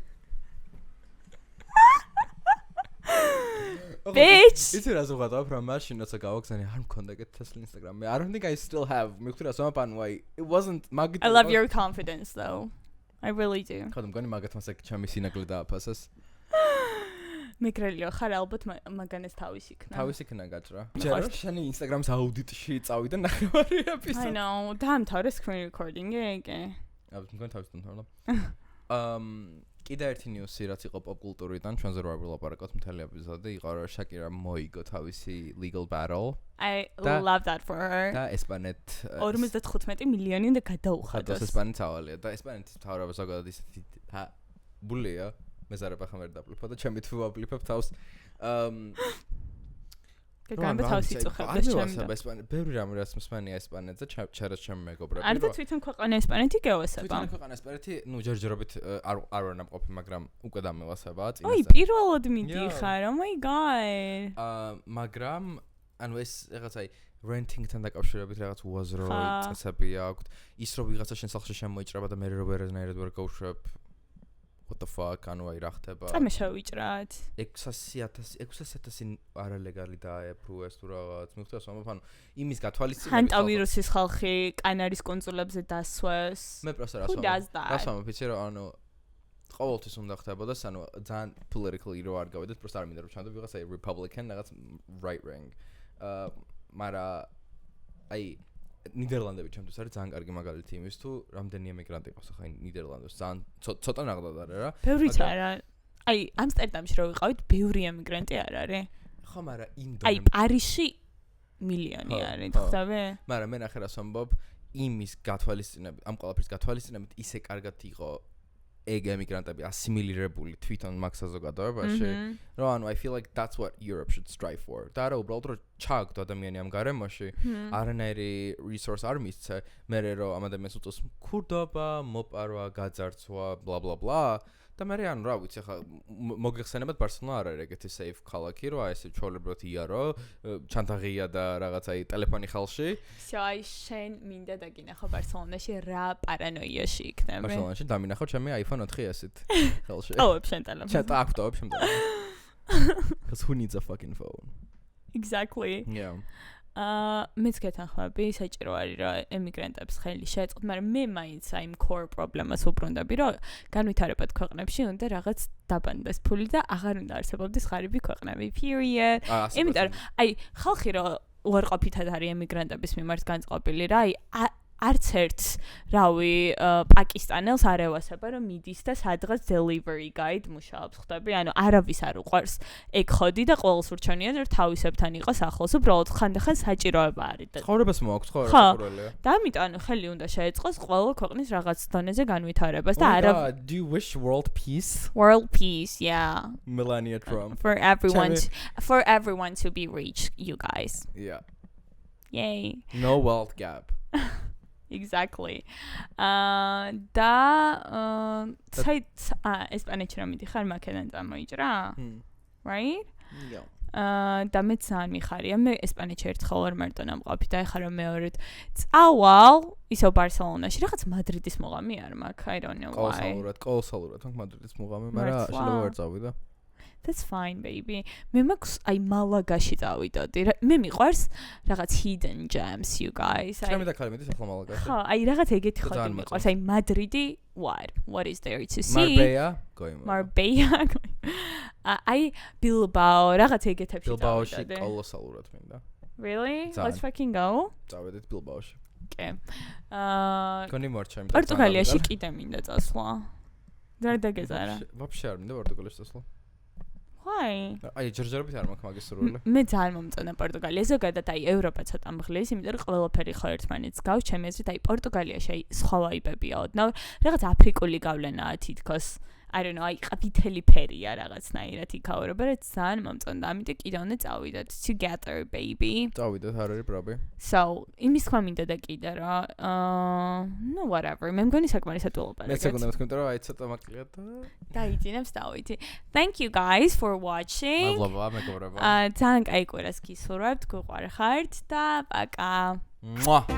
Bitch. Იცი რა ზოგადად რომ მაშინ როცა გავაგზავნე არ მქონდა ეგეთ Tesla Instagram-ი. I don't think I still have. მიხდი რა სომაპან why it wasn't მაგით. I love your confidence though. I really do. ხოდა მგონი მაგათ მას ეგ ჩემი სინაგლე დააფასეს. მეგრელიო ხარ ალბათ მაგანეს თავის იქნა. თავის იქნა გაჭრა. ჯერ შენი Instagram-ს აუდიტში წავიდა ნახევარი ეპიზოდი. I know. დაამთავრე screen recording-ი ეგე. ალბათ მგონი თავის დამთავრდა. კიდე ერთი ნიუსი რაც იყო pop კულტურიდან ჩვენზე რა ვილაპარაკოთ მთელი ეპიზოდი იყო რომ შაკირა მოიგო თავისი legal battle I love that for her და ესპანეთ 55 მილიონი უნდა გადაუხადოს ესპანეთ ავალია და ესპანეთის მთავრობა ზოგადად ისეთი ბულია მეზარება ხომ ვერ დაპლიფო და ჩემი თუ ვაპლიფებ თავს გაგანდა თავის იწუხებდეს ჩემი ესპანეთი ბევრი რამე რაც მსმენია ესპანეთზე ჩერას ჩემი მეგობრები არ და თვითონ ქვეყანა ესპანეთი გეოსება თვითონ ქვეყანა ესპანეთი ჯერჯერობით არ ვარ ნამყოფი მაგრამ უკვე დამევასებაა წინასწარ ოი პირველად მიდიხარ oh my god მაგრამ ანუ ეს რაღაცა renting-თან დაკავშირებით რაღაც უაზრო წესები აქვს ის რომ ვიღაცა შენ სახლში შემოიჭრება და მე რო ვერანაირად ვერ გავუშვებ what the fuck ანუ აი რა ხდება წამე შევიჭრათ 600,000 არალეგალი დაეპრუეს თუ რაღაც მიხდას ამბობ ანუ იმის გათვალისწინებით ანტავირუსის ხალხი კანარის კონსულებზე დასვეს მე პროსტა რას ვამბობ იცი რომ ანუ ყოველთვის უნდა ხდებოდეს ანუ ძალიან politically რო არ გავედეთ პროსტა არ მინდა რომ ჩანდო ვიღაცა republican რაღაც right wing მარა აი ნიდერლანდები ჩემთვის არის ძალიან კარგი მაგალითი იმის თუ რამდენი ემიგრანტი ყავს ახლა ნიდერლანდებს ძალიან ცოტა ნაღდად არის რა ბევრიც არა აი ამსტერდამში რო ვიყავით ბევრი ემიგრანტი არ არის ხო მარა ინდონე აი პარიზში მილიონი არის ხვდები მარა მე ნახე რას ვამბობ იმის გათვალისწინებით ამ ყველაფრის გათვალისწინებით ისე კარგად იყო ეგ ემიგრანტები ასიმილირებული თვითონ მაგ საზოგადოებაში რომ ანუ I feel like that's what Europe should strive for და არა უბრალოდ რომ ჩააგდო ადამიანი ამ გარემოში არანაირი resource არ მისცე მე რომ ამ ადამიანს უწევს მკურდობა მოპარვა გაძარცვა bla bla bla და მე ანუ რა ვიცი ხა მოგეხსენებათ ბარსელონა არ არის ეგეთი safe ქალაქი რომ აი ესე ჩაოლებროთ იარო ჩანთაღია და რაღაც აი ტელეფონი ხალში აი შენ მინდა დაგინახო ბარსელონაში რა პარანოიაში იქნები ბარსელონაში დამინახო ჩემი iPhone 4S-ით ხალში ტოვებ შენ ტელეფონს შენ ტოვებ შენ because who needs a fucking phone exactly yeah მეც გეთანხმები საჭირო არის რა ემიგრანტებს ხელი შეეწყოთ მაგრამ მე მაინც აი იმ core პრობლემას უბრუნდები რომ განვითარებად ქვეყნებში უნდა რაღაც დაბანდეს ფული და აღარ უნდა არსებობდეს ღარიბი ქვეყნები period იმიტომ რომ აი ხალხი რომ უარყოფითად არის ემიგრანტების მიმართ განწყობილი რა აი არც ერთ რავი პაკისტანელს არ ევასება რომ მიდის და სადღაც delivery guide მუშაობს ხვდები ანუ არავის არ უყვარს ეგ ხოდი და ყოველს ურჩევნია რომ თავისებთან იყოს ახლოს უბრალოდ ხანდახან საჭიროება არის და ცხოვრებას მოაქვს ხო რა და ამიტომ ანუ ხელი უნდა შეეწყოს ყველა ქვეყნის რაღაც დონეზე განვითარებას და არა do you wish world peace yeah Melania Trump for everyone to be rich you guys yeah yay no wealth gap exactly და ესპანეთში რომ მიდიხარ მაკედონიიდან წამოიჭრა right და მე ძალიან მიხარია მე ესპანეთში ერთხელ ვარ მარტო ნამყოფი და ეხლა რომ მეორედ წავალ ისევ ბარსელონაში რაღაც მადრიდის მოღამი არ მაქვს I don't know why კოლოსალურად მაქვს მადრიდის მოღამი მაგრამ შეიძლება ვერ წავიდე That's fine baby. მე მაქვს აი მალაგაში წავიდოდი. მე მიყვარს რაღაც hidden gems you guys. ჩემი და ქალი მიდის ახლა მალაგაში. ხო, აი რაღაც ეგეთი ხოდი მიყვარს. აი მადრიდი what is there to see? Marbella. აი Bilbao რაღაც ეგეთებში წავიდოდი. Bilbao-ში კოლოსალურად მინდა. Really? Let's fucking go. წავედით Bilbao-ში. კი. გონი მორჩა პორტუგალიაში კიდე მინდა წასვლა. ვერ დაგეზარა. Вообще არ მინდა პორტუგალიაში წასვლა. Why? აი ჯერჯერობით არ მაქვს მაგის სურვილი. მე ძალიან მომწონა პორტუგალია. ზოგადად აი ევროპა ცოტა მღლის, იმიტომ რომ ყველაფერი ხო ერთმანეთს გავს. ჩემი აზრით აი პორტუგალიაში აი სხვა ვაიბებია ოდნავ. რაღაც აფრიკული გავლენაა თითქოს. I don't know, აი ყვითელი ფერია რაღაცნაირად იქაურა, բայց ძალიან მომწონდა. ამიტომ კიდე უნდა წავიდეთ together baby. წავიდეთ, არ არის პრობლემა. So, იმის ხმა მინდა და კიდე რა. No whatever. მე მგონი საკმარისად ველაპარაკეთ. მე სეკუნდა მეთქი, რომ აი ცოტა მაკლია და დაიძინებს დავიდი. Thank you guys for watching. მადლობა, მეგობრებო. ძალიან კაი კვირას გისურვებთ, გუყვარხართ და პაკა. Mwah.